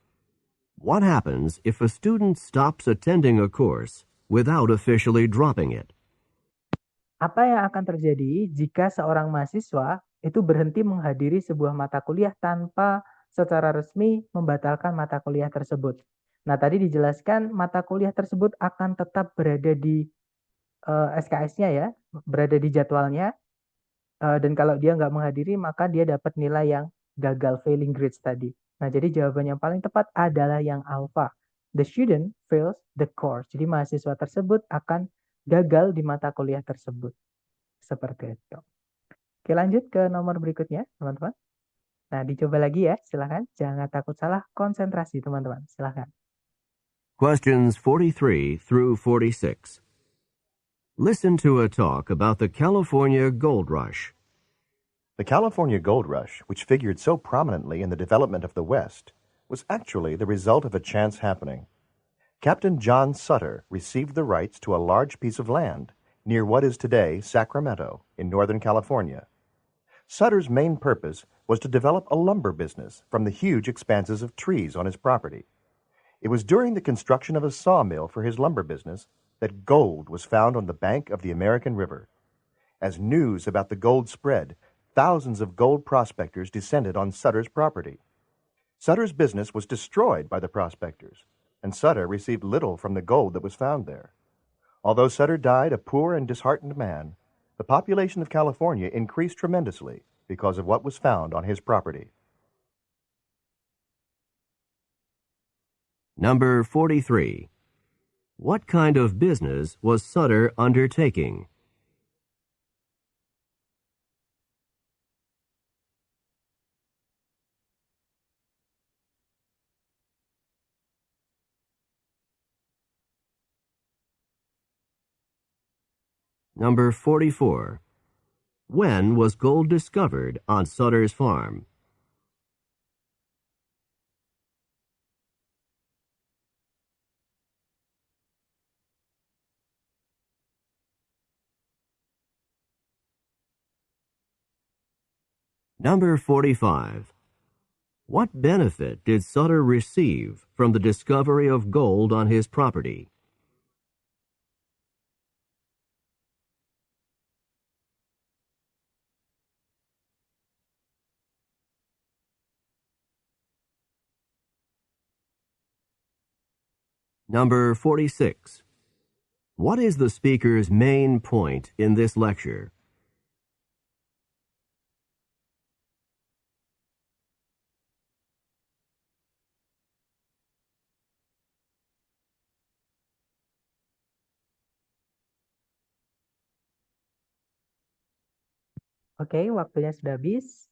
Speaker 2: What happens if a student stops attending a course without officially dropping it?
Speaker 1: Apa yang akan terjadi jika seorang mahasiswa itu berhenti menghadiri sebuah mata kuliah tanpa secara resmi membatalkan mata kuliah tersebut? Nah, tadi dijelaskan mata kuliah tersebut akan tetap berada di SKS-nya ya, berada di jadwalnya. Dan kalau dia nggak menghadiri, maka dia dapat nilai yang gagal, failing grades tadi. Nah, jadi jawaban yang paling tepat adalah yang alpha. The student fails the course. Jadi mahasiswa tersebut akan gagal di mata kuliah tersebut. Seperti itu. Oke, lanjut ke nomor berikutnya, teman-teman. Nah, dicoba lagi ya, silahkan. Jangan takut salah, konsentrasi, teman-teman. Silahkan.
Speaker 2: Questions 43 through 46. Listen to a talk about the California Gold Rush.
Speaker 6: The California Gold Rush, which figured so prominently in the development of the West, was actually the result of a chance happening. Captain John Sutter received the rights to a large piece of land near what is today Sacramento in Northern California. Sutter's main purpose was to develop a lumber business from the huge expanses of trees on his property. It was during the construction of a sawmill for his lumber business that gold was found on the bank of the American River. As news about the gold spread, thousands of gold prospectors descended on Sutter's property. Sutter's business was destroyed by the prospectors, and Sutter received little from the gold that was found there. Although Sutter died a poor and disheartened man, the population of California increased tremendously because of what was found on his property.
Speaker 2: Number 43. What kind of business was Sutter undertaking? Number 44. When was gold discovered on Sutter's farm? Number 45. What benefit did Sutter receive from the discovery of gold on his property? Number 46. What is the speaker's main point in this lecture?
Speaker 1: Oke, waktunya sudah habis.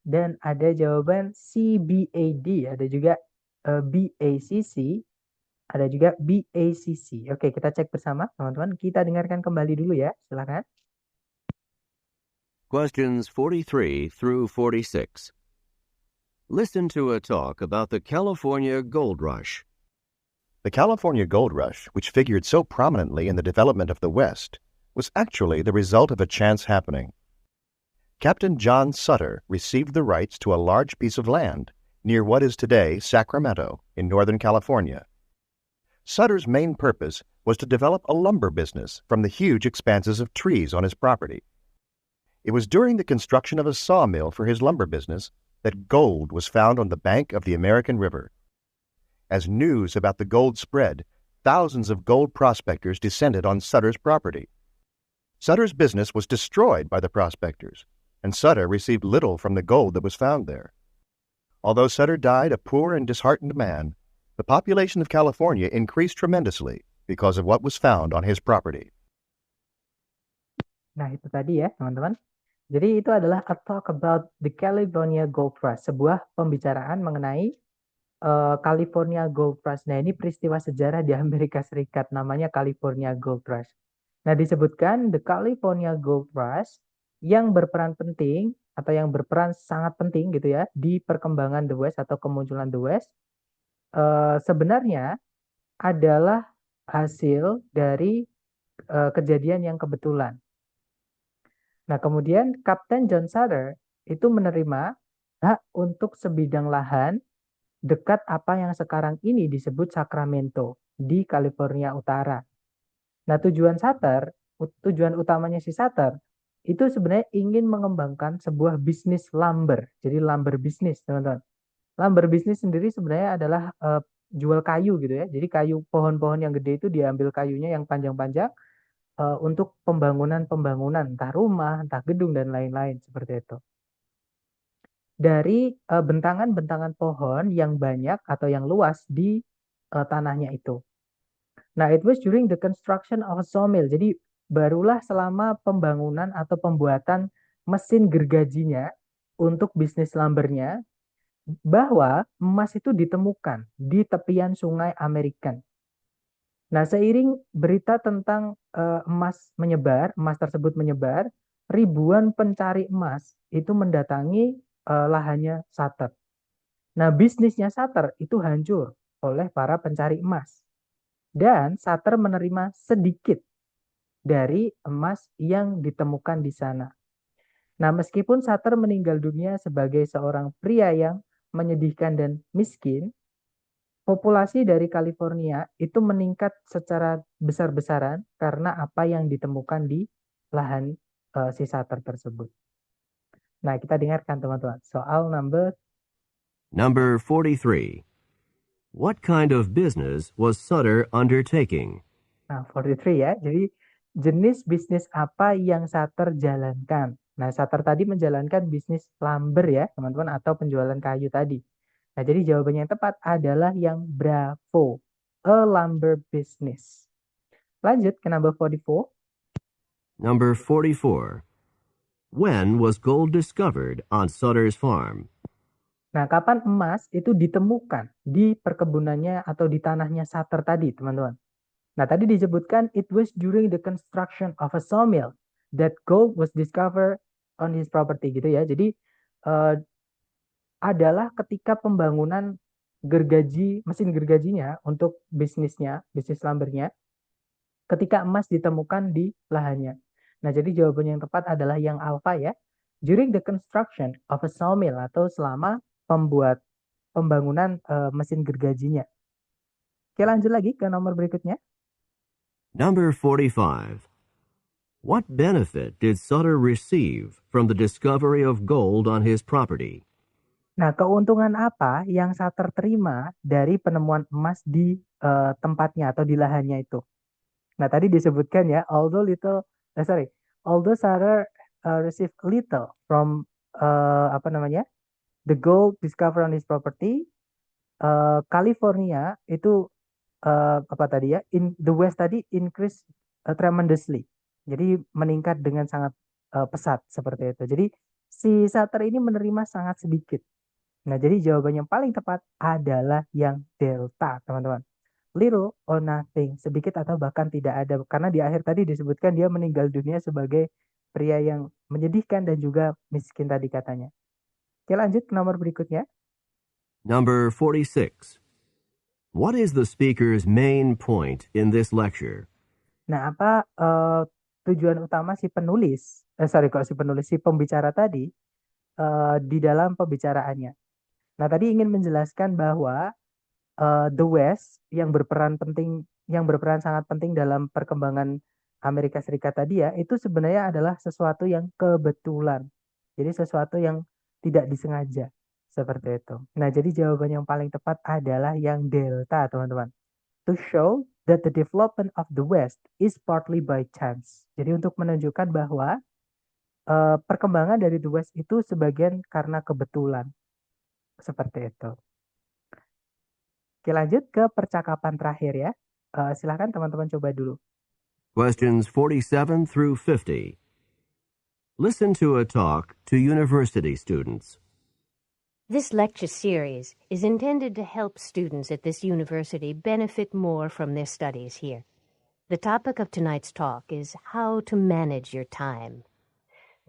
Speaker 1: Dan ada jawaban CBAD, ada juga BACC, ada juga BACC. Oke, kita cek bersama, teman-teman. Kita dengarkan kembali dulu ya, silakan.
Speaker 2: Questions 43 through 46. Listen to a talk about the California Gold Rush.
Speaker 6: The California Gold Rush, which figured so prominently in the development of the West, was actually the result of a chance happening. Captain John Sutter received the rights to a large piece of land near what is today Sacramento in Northern California. Sutter's main purpose was to develop a lumber business from the huge expanses of trees on his property. It was during the construction of a sawmill for his lumber business that gold was found on the bank of the American River. As news about the gold spread, thousands of gold prospectors descended on Sutter's property. Sutter's business was destroyed by the prospectors, and Sutter received little from the gold that was found there. Although Sutter died a poor and disheartened man, the population of California increased tremendously because of what was found on his property.
Speaker 1: Nah, itu tadi ya, teman-teman. Jadi itu adalah a talk about the California Gold Rush, sebuah pembicaraan mengenai California Gold Rush. Nah, ini peristiwa sejarah di Amerika Serikat, namanya California Gold Rush. Nah, disebutkan the California Gold Rush yang berperan penting atau yang berperan sangat penting gitu ya di perkembangan The West atau kemunculan The West sebenarnya adalah hasil dari kejadian yang kebetulan. Nah, kemudian Kapten John Sutter itu menerima hak untuk sebidang lahan dekat apa yang sekarang ini disebut Sacramento di California Utara. Nah, tujuan utamanya si Sutter itu sebenarnya ingin mengembangkan sebuah bisnis lumber. Jadi lumber bisnis, teman-teman. Lumber bisnis sendiri sebenarnya adalah jual kayu gitu ya. Jadi kayu pohon-pohon yang gede itu diambil kayunya yang panjang-panjang untuk pembangunan, entah rumah, entah gedung dan lain-lain seperti itu. Dari bentangan-bentangan pohon yang banyak atau yang luas di tanahnya itu. Nah, it was during the construction of a sawmill. Jadi barulah selama pembangunan atau pembuatan mesin gergajinya untuk bisnis lumbernya bahwa emas itu ditemukan di tepian sungai American. Nah, seiring berita tentang emas tersebut menyebar, ribuan pencari emas itu mendatangi lahannya Sutter. Nah, bisnisnya Sutter itu hancur oleh para pencari emas. Dan Sutter menerima sedikit dari emas yang ditemukan di sana. Nah, meskipun Sutter meninggal dunia sebagai seorang pria yang menyedihkan dan miskin, populasi dari California itu meningkat secara besar-besaran karena apa yang ditemukan di lahan si Sutter tersebut. Nah, kita dengarkan teman-teman. Soal
Speaker 2: Number 43. What kind of business was Sutter undertaking?
Speaker 1: Nah, 43 ya. Jadi jenis bisnis apa yang Sutter jalankan? Nah, Sutter tadi menjalankan bisnis lumber ya, teman-teman, atau penjualan kayu tadi. Nah, jadi jawabannya yang tepat adalah yang bravo, a lumber business. Lanjut ke number 44.
Speaker 2: Number 44. When was gold discovered on Sutter's farm?
Speaker 1: Nah, kapan emas itu ditemukan di perkebunannya atau di tanahnya Sutter tadi, teman-teman? Nah, tadi disebutkan it was during the construction of a sawmill that gold was discovered on his property gitu ya. Jadi eh, adalah ketika pembangunan mesin gergajinya untuk bisnis lumbernya, ketika emas ditemukan di lahannya. Nah, jadi jawaban yang tepat adalah yang alfa ya. During the construction of a sawmill atau selama pembangunan mesin gergajinya. Oke, lanjut lagi ke nomor berikutnya.
Speaker 2: Number 45. What benefit did Sutter receive from the discovery of gold on his property?
Speaker 1: Nah, keuntungan apa yang Sutter terima dari penemuan emas di tempatnya atau di lahannya itu? Nah, tadi disebutkan ya, although Sutter received little from the gold discovered on his property, California itu in the West tadi increase tremendously. Jadi meningkat dengan sangat pesat seperti itu. Jadi si Sutter ini menerima sangat sedikit. Nah, jadi jawaban yang paling tepat adalah yang delta, teman-teman. Little or nothing, sedikit atau bahkan tidak ada. Karena di akhir tadi disebutkan dia meninggal dunia sebagai pria yang menyedihkan dan juga miskin tadi katanya. Oke, lanjut ke nomor berikutnya.
Speaker 2: Number 46. What is the speaker's main point in this lecture?
Speaker 1: Nah, apa tujuan utama si pembicara tadi di dalam pembicaraannya? Nah, tadi ingin menjelaskan bahwa the West yang berperan sangat penting dalam perkembangan Amerika Serikat tadi ya, itu sebenarnya adalah sesuatu yang kebetulan. Jadi sesuatu yang tidak disengaja seperti itu. Nah, jadi jawaban yang paling tepat adalah yang delta, teman-teman. To show that the development of the West is partly by chance. Jadi untuk menunjukkan bahwa perkembangan dari the West itu sebagian karena kebetulan. Seperti itu. Oke, lanjut ke percakapan terakhir ya. Silakan teman-teman coba dulu.
Speaker 2: Questions 47 through 50. Listen to a talk to university students.
Speaker 7: This lecture series is intended to help students at this university benefit more from their studies here. The topic of tonight's talk is how to manage your time.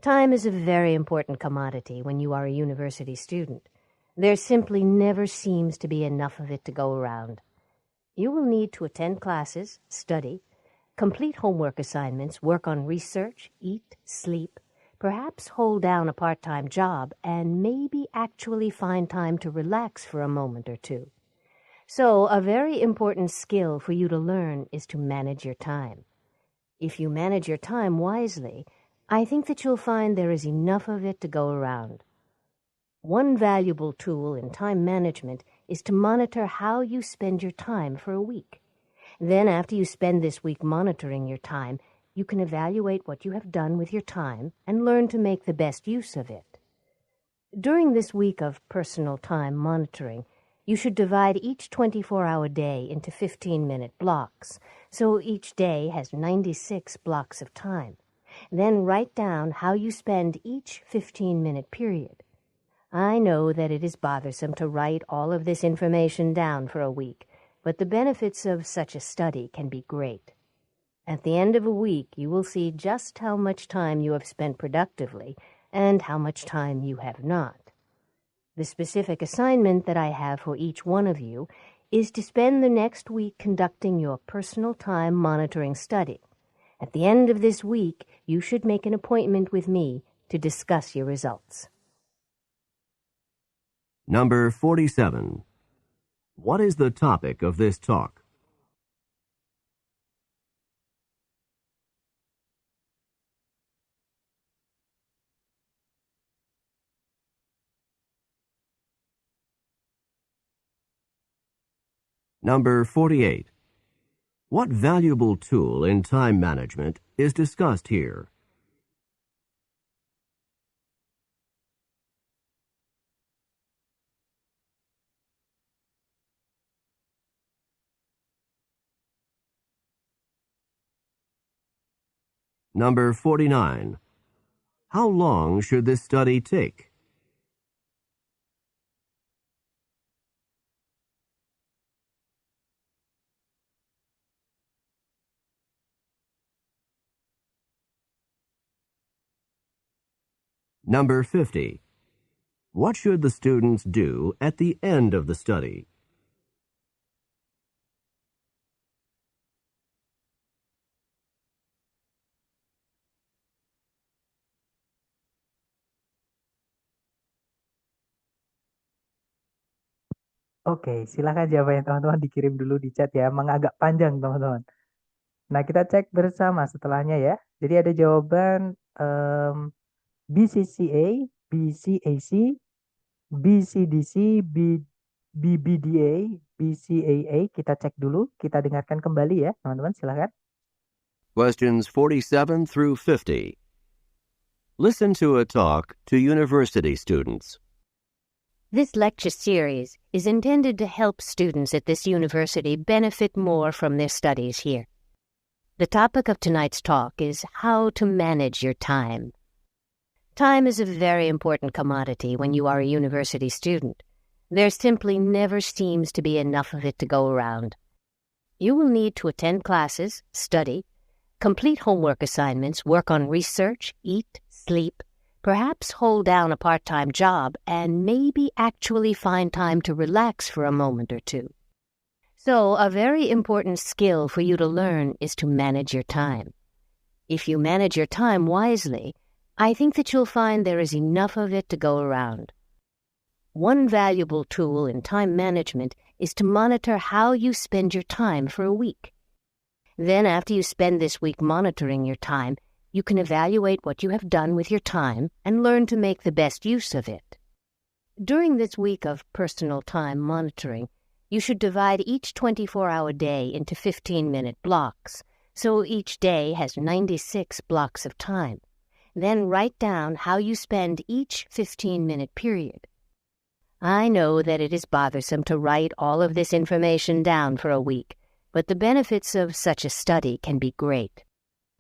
Speaker 7: Time is a very important commodity when you are a university student. There simply never seems to be enough of it to go around. You will need to attend classes, study, complete homework assignments, work on research, eat, sleep, perhaps hold down a part-time job, and maybe actually find time to relax for a moment or two. So, a very important skill for you to learn is to manage your time. If you manage your time wisely, I think that you'll find there is enough of it to go around. One valuable tool in time management is to monitor how you spend your time for a week. Then, after you spend this week monitoring your time, you can evaluate what you have done with your time and learn to make the best use of it. During this week of personal time monitoring, you should divide each 24-hour day into 15-minute blocks, so each day has 96 blocks of time. Then write down how you spend each 15-minute period. I know that it is bothersome to write all of this information down for a week, but the benefits of such a study can be great. At the end of a week, you will see just how much time you have spent productively and how much time you have not. The specific assignment that I have for each one of you is to spend the next week conducting your personal time monitoring study. At the end of this week, you should make an appointment with me to discuss your results.
Speaker 2: Number 47. What is the topic of this talk? Number 48. What valuable tool in time management is discussed here? Number 49. How long should this study take? Number 50. What should the students do at the end of the study?
Speaker 1: Oke, silakan jawabannya teman-teman dikirim dulu di chat ya. Emang agak panjang teman-teman. Nah, kita cek bersama setelahnya ya. Jadi ada jawaban BCCA, BCAC, BCDC, BBDA, BCAA. Kita cek dulu, kita dengarkan kembali ya teman-teman, silakan.
Speaker 2: Questions 47 through 50. Listen to a talk to university students.
Speaker 7: This lecture series is intended to help students at this university benefit more from their studies here. The topic of tonight's talk is how to manage your time. Time is a very important commodity when you are a university student. There simply never seems to be enough of it to go around. You will need to attend classes, study, complete homework assignments, work on research, eat, sleep, perhaps hold down a part-time job, and maybe actually find time to relax for a moment or two. So, a very important skill for you to learn is to manage your time. If you manage your time wisely, I think that you'll find there is enough of it to go around. One valuable tool in time management is to monitor how you spend your time for a week. Then, after you spend this week monitoring your time, you can evaluate what you have done with your time and learn to make the best use of it. During this week of personal time monitoring, you should divide each 24-hour day into 15-minute blocks, so each day has 96 blocks of time. Then write down how you spend each 15-minute period. I know that it is bothersome to write all of this information down for a week, but the benefits of such a study can be great.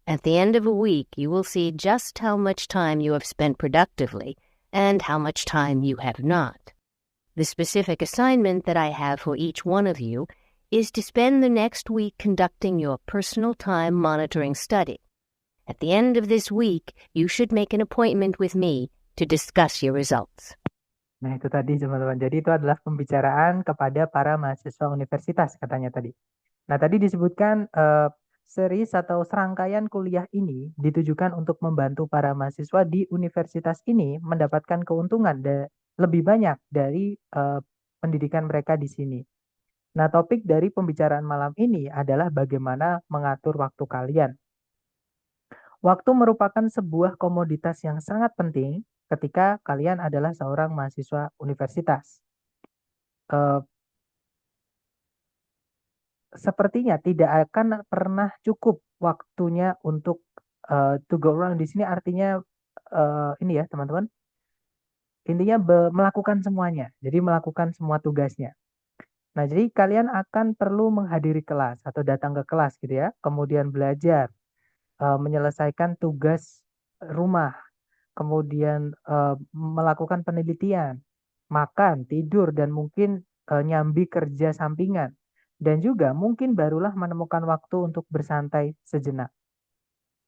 Speaker 7: At the end of a week, you will see just how much time you have spent productively and how much time you have not. The specific assignment that I have for each one of you is to spend the next week conducting your personal time monitoring study. At the end of this week, you should make an appointment with me to discuss your results.
Speaker 1: Nah, itu tadi teman-teman. Jadi itu adalah pembicaraan kepada para mahasiswa universitas katanya tadi. Nah, tadi disebutkan series atau serangkaian kuliah ini ditujukan untuk membantu para mahasiswa di universitas ini mendapatkan keuntungan lebih banyak dari pendidikan mereka di sini. Nah, topik dari pembicaraan malam ini adalah bagaimana mengatur waktu kalian. Waktu merupakan sebuah komoditas yang sangat penting ketika kalian adalah seorang mahasiswa universitas. Sepertinya tidak akan pernah cukup waktunya untuk to go around. Di sini artinya ini ya teman-teman. Intinya melakukan semuanya. Jadi melakukan semua tugasnya. Nah, jadi kalian akan perlu menghadiri kelas atau datang ke kelas gitu ya. Kemudian belajar, menyelesaikan tugas rumah. Kemudian melakukan penelitian, makan, tidur, dan mungkin nyambi kerja sampingan. Dan juga mungkin barulah menemukan waktu untuk bersantai sejenak.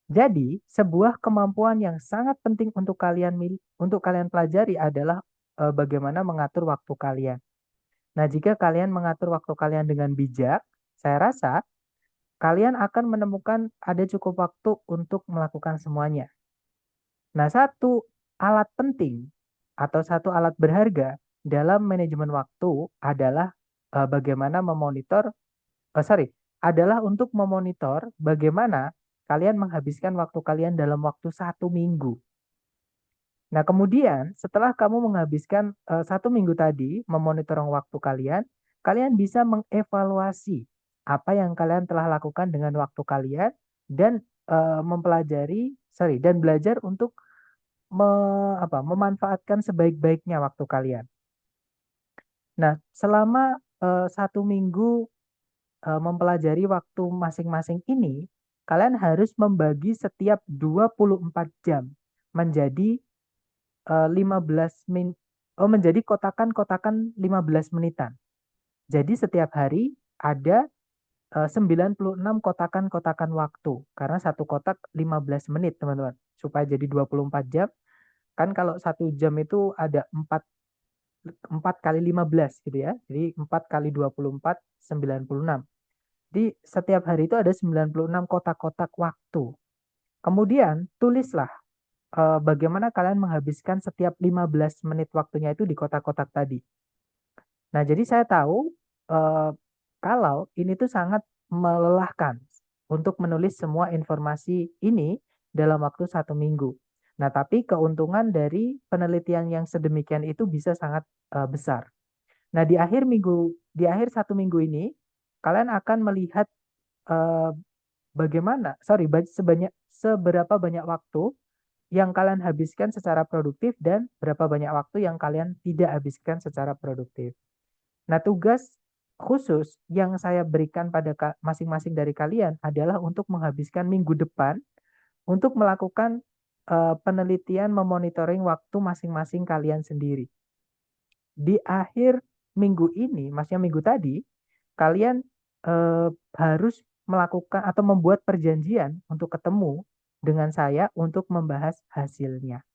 Speaker 1: Jadi, sebuah kemampuan yang sangat penting untuk kalian pelajari adalah bagaimana mengatur waktu kalian. Nah, jika kalian mengatur waktu kalian dengan bijak, saya rasa kalian akan menemukan ada cukup waktu untuk melakukan semuanya. Nah, satu alat penting atau satu alat berharga dalam manajemen waktu adalah adalah untuk memonitor bagaimana kalian menghabiskan waktu kalian dalam waktu 1 minggu. Nah, kemudian setelah kamu menghabiskan 1 minggu tadi memonitor waktu kalian, kalian bisa mengevaluasi apa yang kalian telah lakukan dengan waktu kalian dan dan belajar untuk memanfaatkan sebaik-baiknya waktu kalian. Nah, selama 1 minggu mempelajari waktu masing-masing ini, kalian harus membagi setiap 24 jam menjadi menjadi kotakan-kotakan 15 menitan. Jadi setiap hari ada 96 kotakan-kotakan waktu karena satu kotak 15 menit, teman-teman. Supaya jadi 24 jam, Kan kalau 1 jam itu ada 4 kali 15 gitu ya. Jadi 4 kali 24, 96. Di setiap hari itu ada 96 kotak-kotak waktu. Kemudian tulislah bagaimana kalian menghabiskan setiap 15 menit waktunya itu di kotak-kotak tadi. Nah, jadi saya tahu kalau ini tuh sangat melelahkan untuk menulis semua informasi ini dalam waktu 1 minggu. Nah, tapi keuntungan dari penelitian yang sedemikian itu bisa sangat besar. Nah, di akhir 1 minggu ini, kalian akan melihat eh, seberapa banyak waktu yang kalian habiskan secara produktif dan berapa banyak waktu yang kalian tidak habiskan secara produktif. Nah, tugas khusus yang saya berikan pada masing-masing dari kalian adalah untuk menghabiskan minggu depan untuk melakukan penelitian memonitoring waktu masing-masing kalian sendiri. Di akhir minggu ini, maksudnya minggu tadi, kalian harus melakukan atau membuat perjanjian untuk ketemu dengan saya untuk membahas hasilnya.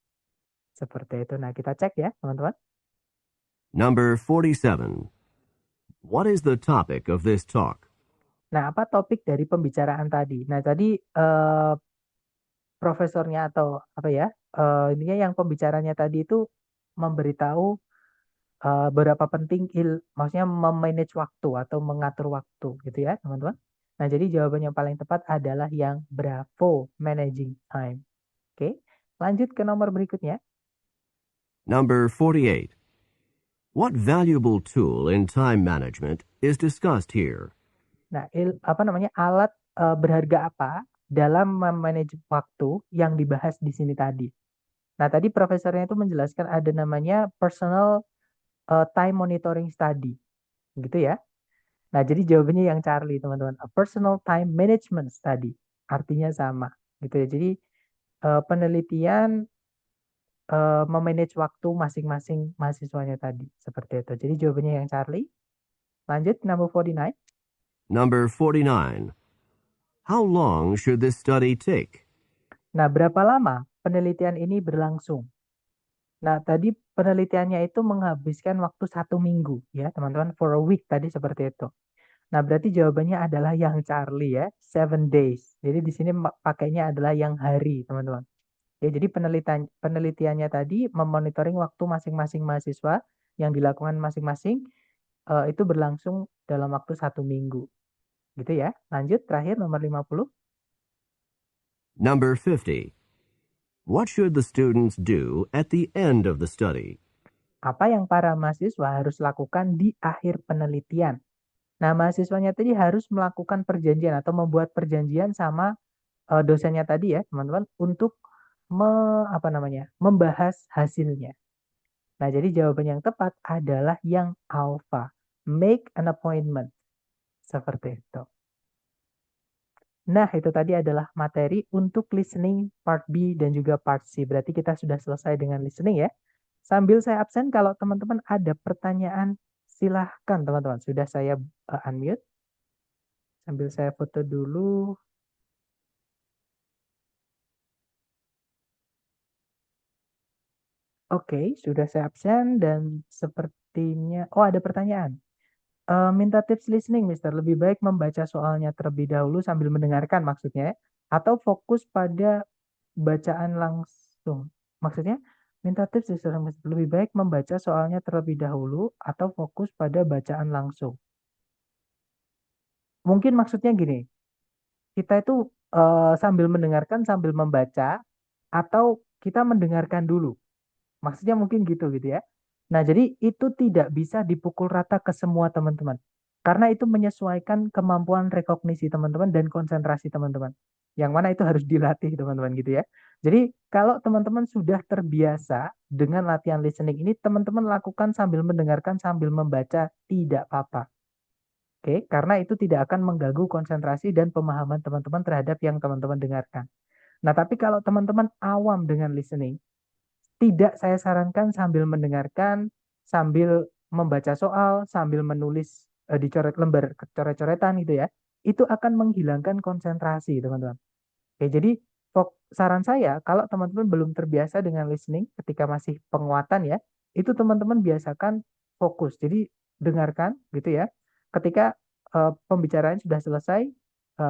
Speaker 1: Seperti itu. Nah, kita cek ya, teman-teman.
Speaker 2: Number 47. What is the topic of this talk?
Speaker 1: Nah, apa topik dari pembicaraan tadi? Nah, tadi profesornya atau apa ya, intinya yang pembicaranya tadi itu memberitahu berapa penting maksudnya memanage waktu atau mengatur waktu gitu ya, teman-teman. Nah, jadi jawaban yang paling tepat adalah yang Bravo, managing time. Oke, lanjut ke nomor berikutnya.
Speaker 2: Number 48. What valuable tool in time management is discussed here?
Speaker 1: Nah, alat berharga apa dalam memanage waktu yang dibahas di sini tadi? Nah, tadi profesornya itu menjelaskan ada namanya personal time monitoring study, gitu ya. Nah, jadi jawabannya yang Charlie, teman-teman. A personal time management study, artinya sama, gitu ya. Jadi penelitian memanage waktu masing-masing mahasiswanya tadi, seperti itu. Jadi jawabannya yang Charlie. Lanjut, number 49.
Speaker 2: Number 49. How long should this study take?
Speaker 1: Nah, berapa lama penelitian ini berlangsung? Nah, tadi penelitiannya itu menghabiskan waktu 1 minggu, ya, teman-teman. For a week tadi seperti itu. Nah, berarti jawabannya adalah yang Charlie ya, 7 days. Jadi di sini pakainya adalah yang hari, teman-teman. Ya, jadi penelitiannya tadi memonitoring waktu masing-masing mahasiswa yang dilakukan masing-masing itu berlangsung dalam waktu 1 minggu. Gitu ya. Lanjut, terakhir nomor 50.
Speaker 2: Number 50. What should the students do at the end of the study?
Speaker 1: Apa yang para mahasiswa harus lakukan di akhir penelitian? Nah, mahasiswanya tadi harus melakukan perjanjian atau membuat perjanjian sama dosennya tadi ya, teman-teman, untuk membahas hasilnya. Nah, jadi jawaban yang tepat adalah yang alpha. Make an appointment. Seperti itu. Nah, itu tadi adalah materi untuk listening part B dan juga part C. Berarti kita sudah selesai dengan listening ya. Sambil saya absen, kalau teman-teman ada pertanyaan, silahkan teman-teman. Sudah saya unmute. Sambil saya foto dulu. Oke, sudah saya absen dan sepertinya... Oh, ada pertanyaan. Minta tips listening, Mister. Lebih baik membaca soalnya terlebih dahulu sambil mendengarkan maksudnya, atau fokus pada bacaan langsung. Maksudnya, minta tips Mister. Lebih baik membaca soalnya terlebih dahulu atau fokus pada bacaan langsung. Mungkin maksudnya gini, kita itu sambil mendengarkan sambil membaca, atau kita mendengarkan dulu. Maksudnya mungkin gitu ya. Nah, jadi itu tidak bisa dipukul rata ke semua teman-teman. Karena itu menyesuaikan kemampuan rekognisi teman-teman dan konsentrasi teman-teman. Yang mana itu harus dilatih teman-teman gitu ya. Jadi kalau teman-teman sudah terbiasa dengan latihan listening ini, teman-teman lakukan sambil mendengarkan, sambil membaca, tidak apa-apa. Oke, karena itu tidak akan mengganggu konsentrasi dan pemahaman teman-teman terhadap yang teman-teman dengarkan. Nah, tapi kalau teman-teman awam dengan listening, tidak saya sarankan sambil mendengarkan, sambil membaca soal, sambil menulis dicoret lembar coret-coretan gitu ya. Itu akan menghilangkan konsentrasi, teman-teman. Oke, jadi saran saya kalau teman-teman belum terbiasa dengan listening ketika masih penguatan ya, itu teman-teman biasakan fokus. Jadi dengarkan gitu ya. Ketika pembicaraan sudah selesai,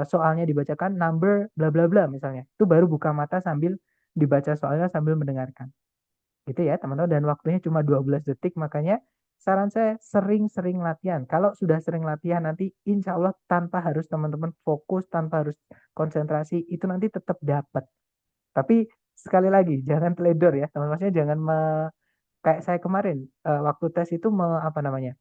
Speaker 1: soalnya dibacakan number bla bla bla misalnya. Itu baru buka mata sambil dibaca soalnya sambil mendengarkan. Gitu ya, teman-teman, dan waktunya cuma 12 detik, makanya saran saya sering-sering latihan. Kalau sudah sering latihan nanti insya Allah tanpa harus teman-teman fokus, tanpa harus konsentrasi, itu nanti tetap dapat. Tapi sekali lagi jangan teledor ya, teman-teman. Maksudnya jangan kayak saya kemarin waktu tes itu apa namanya?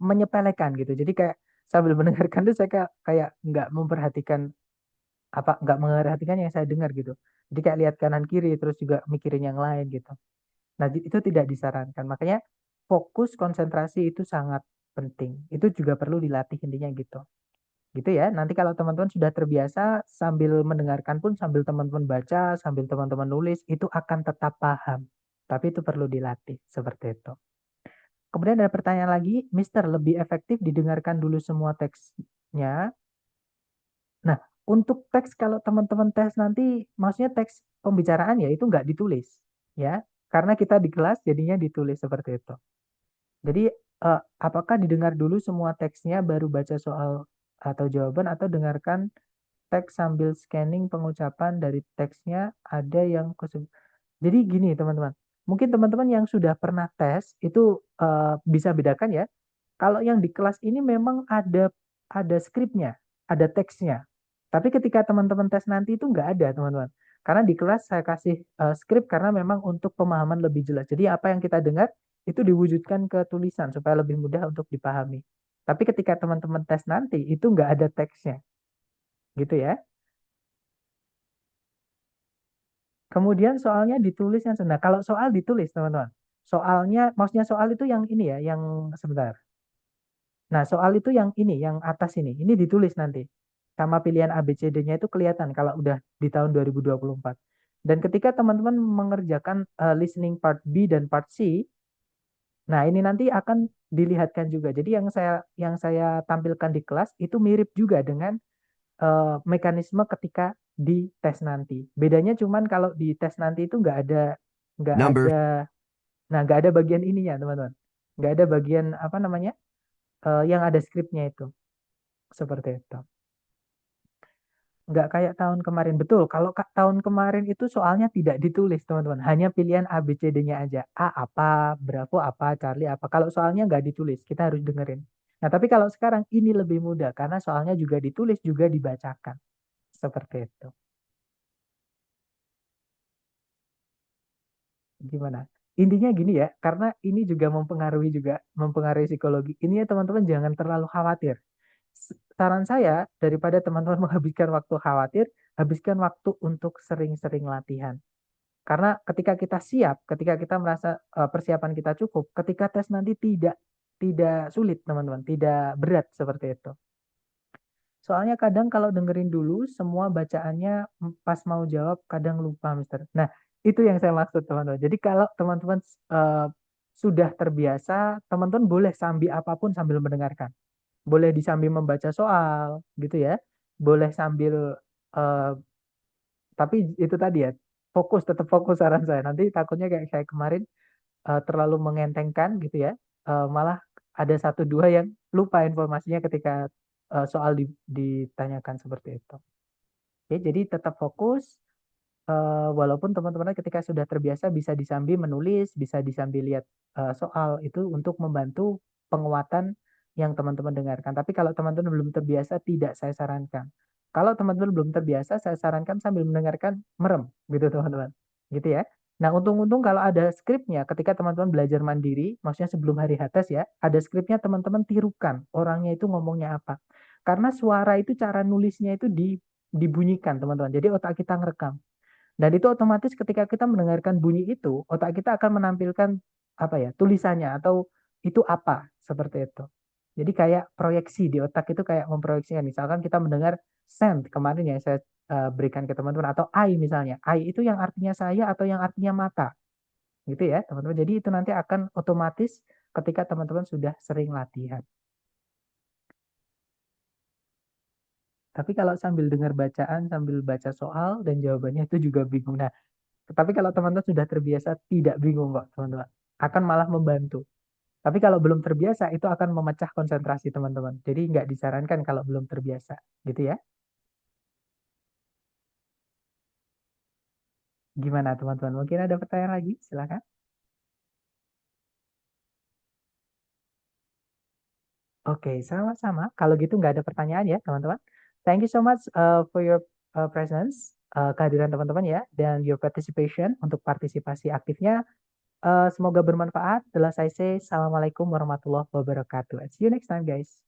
Speaker 1: Menyepelekan gitu. Jadi kayak sambil mendengarkan tuh saya kayak nggak memperhatikan nggak memperhatikan yang saya dengar gitu. Jadi kayak lihat kanan kiri terus juga mikirin yang lain gitu. Nah, itu tidak disarankan. Makanya fokus konsentrasi itu sangat penting. Itu juga perlu dilatih intinya gitu. Gitu ya. Nanti kalau teman-teman sudah terbiasa sambil mendengarkan pun sambil teman-teman baca, sambil teman-teman nulis, itu akan tetap paham. Tapi itu perlu dilatih seperti itu. Kemudian ada pertanyaan lagi, Mister, lebih efektif didengarkan dulu semua teksnya. Nah, untuk teks kalau teman-teman tes nanti, maksudnya teks pembicaraan ya itu nggak ditulis, ya, karena kita di kelas jadinya ditulis seperti itu. Jadi apakah didengar dulu semua teksnya baru baca soal atau jawaban atau dengarkan teks sambil scanning pengucapan dari teksnya ada yang Jadi gini teman-teman, mungkin teman-teman yang sudah pernah tes itu bisa bedakan ya. Kalau yang di kelas ini memang ada skripnya, ada teksnya. Tapi ketika teman-teman tes nanti itu nggak ada, teman-teman. Karena di kelas saya kasih skrip karena memang untuk pemahaman lebih jelas. Jadi apa yang kita dengar itu diwujudkan ke tulisan supaya lebih mudah untuk dipahami. Tapi ketika teman-teman tes nanti itu nggak ada teksnya, gitu ya. Kemudian soalnya ditulis yang sebenarnya. Kalau soal ditulis, teman-teman. Soalnya, maksudnya soal itu yang ini ya, yang sebentar. Nah, soal itu yang ini, yang atas ini. Ini ditulis nanti. Sama pilihan ABCD-nya itu kelihatan kalau udah di tahun 2024. Dan ketika teman-teman mengerjakan listening part B dan part C, nah ini nanti akan dilihatkan juga. Jadi yang saya tampilkan di kelas itu mirip juga dengan mekanisme ketika di tes nanti. Bedanya cuman kalau di tes nanti itu nggak
Speaker 2: Number
Speaker 1: ada, nah nggak ada bagian ininya teman-teman. Nggak ada bagian apa namanya yang ada skripnya itu seperti itu. Nggak kayak tahun kemarin. Betul, kalau tahun kemarin itu soalnya tidak ditulis, teman-teman. Hanya pilihan A, B, C, D-nya aja. A apa, Bravo apa, Charlie apa. Kalau soalnya nggak ditulis, kita harus dengerin. Nah, tapi kalau sekarang ini lebih mudah karena soalnya juga ditulis, juga dibacakan. Seperti itu. Gimana? Intinya gini ya, karena ini juga mempengaruhi psikologi. Ini ya teman-teman jangan terlalu khawatir. Saran saya, daripada teman-teman menghabiskan waktu khawatir, habiskan waktu untuk sering-sering latihan. Karena ketika kita siap, ketika kita merasa persiapan kita cukup, ketika tes nanti tidak sulit, teman-teman, tidak berat seperti itu. Soalnya kadang kalau dengerin dulu semua bacaannya pas mau jawab kadang lupa, Mister. Nah, itu yang saya maksud, teman-teman. Jadi kalau teman-teman sudah terbiasa, teman-teman boleh sambil apapun sambil mendengarkan. Boleh disambil membaca soal, gitu ya. Boleh sambil eh, tapi itu tadi ya, tetap fokus saran saya. Nanti takutnya kayak saya kemarin terlalu mengentengkan gitu ya. Malah ada satu dua yang lupa informasinya ketika soal ditanyakan seperti itu. Oke, jadi tetap fokus walaupun teman-teman ketika sudah terbiasa bisa disambi menulis, bisa disambi lihat soal itu untuk membantu penguatan yang teman-teman dengarkan. Tapi kalau teman-teman belum terbiasa, tidak saya sarankan. Kalau teman-teman belum terbiasa, saya sarankan sambil mendengarkan merem, gitu teman-teman. Gitu ya. Nah, untung-untung kalau ada skripnya, ketika teman-teman belajar mandiri, maksudnya sebelum hari HTS ya, ada skripnya teman-teman tirukan orangnya itu ngomongnya apa. Karena suara itu cara nulisnya itu dibunyikan teman-teman. Jadi otak kita ngerekam. Dan itu otomatis ketika kita mendengarkan bunyi itu, otak kita akan menampilkan apa ya, tulisannya atau itu apa seperti itu. Jadi kayak proyeksi di otak itu kayak memproyeksikan. Misalkan kita mendengar send kemarin yang saya berikan ke teman-teman atau eye misalnya. Eye itu yang artinya saya atau yang artinya mata. Gitu ya, teman-teman. Jadi itu nanti akan otomatis ketika teman-teman sudah sering latihan. Tapi kalau sambil dengar bacaan, sambil baca soal dan jawabannya itu juga bingung. Nah, tapi kalau teman-teman sudah terbiasa tidak bingung kok, teman-teman. Akan malah membantu. Tapi kalau belum terbiasa itu akan memecah konsentrasi teman-teman. Jadi nggak disarankan kalau belum terbiasa, gitu ya. Gimana teman-teman? Mungkin ada pertanyaan lagi? Silakan. Oke, sama-sama. Kalau gitu nggak ada pertanyaan ya, teman-teman. Thank you so much for your presence, kehadiran teman-teman ya, dan your participation untuk partisipasi aktifnya. Semoga bermanfaat. Setelah saya say, Assalamualaikum warahmatullahi wabarakatuh. See you next time, guys.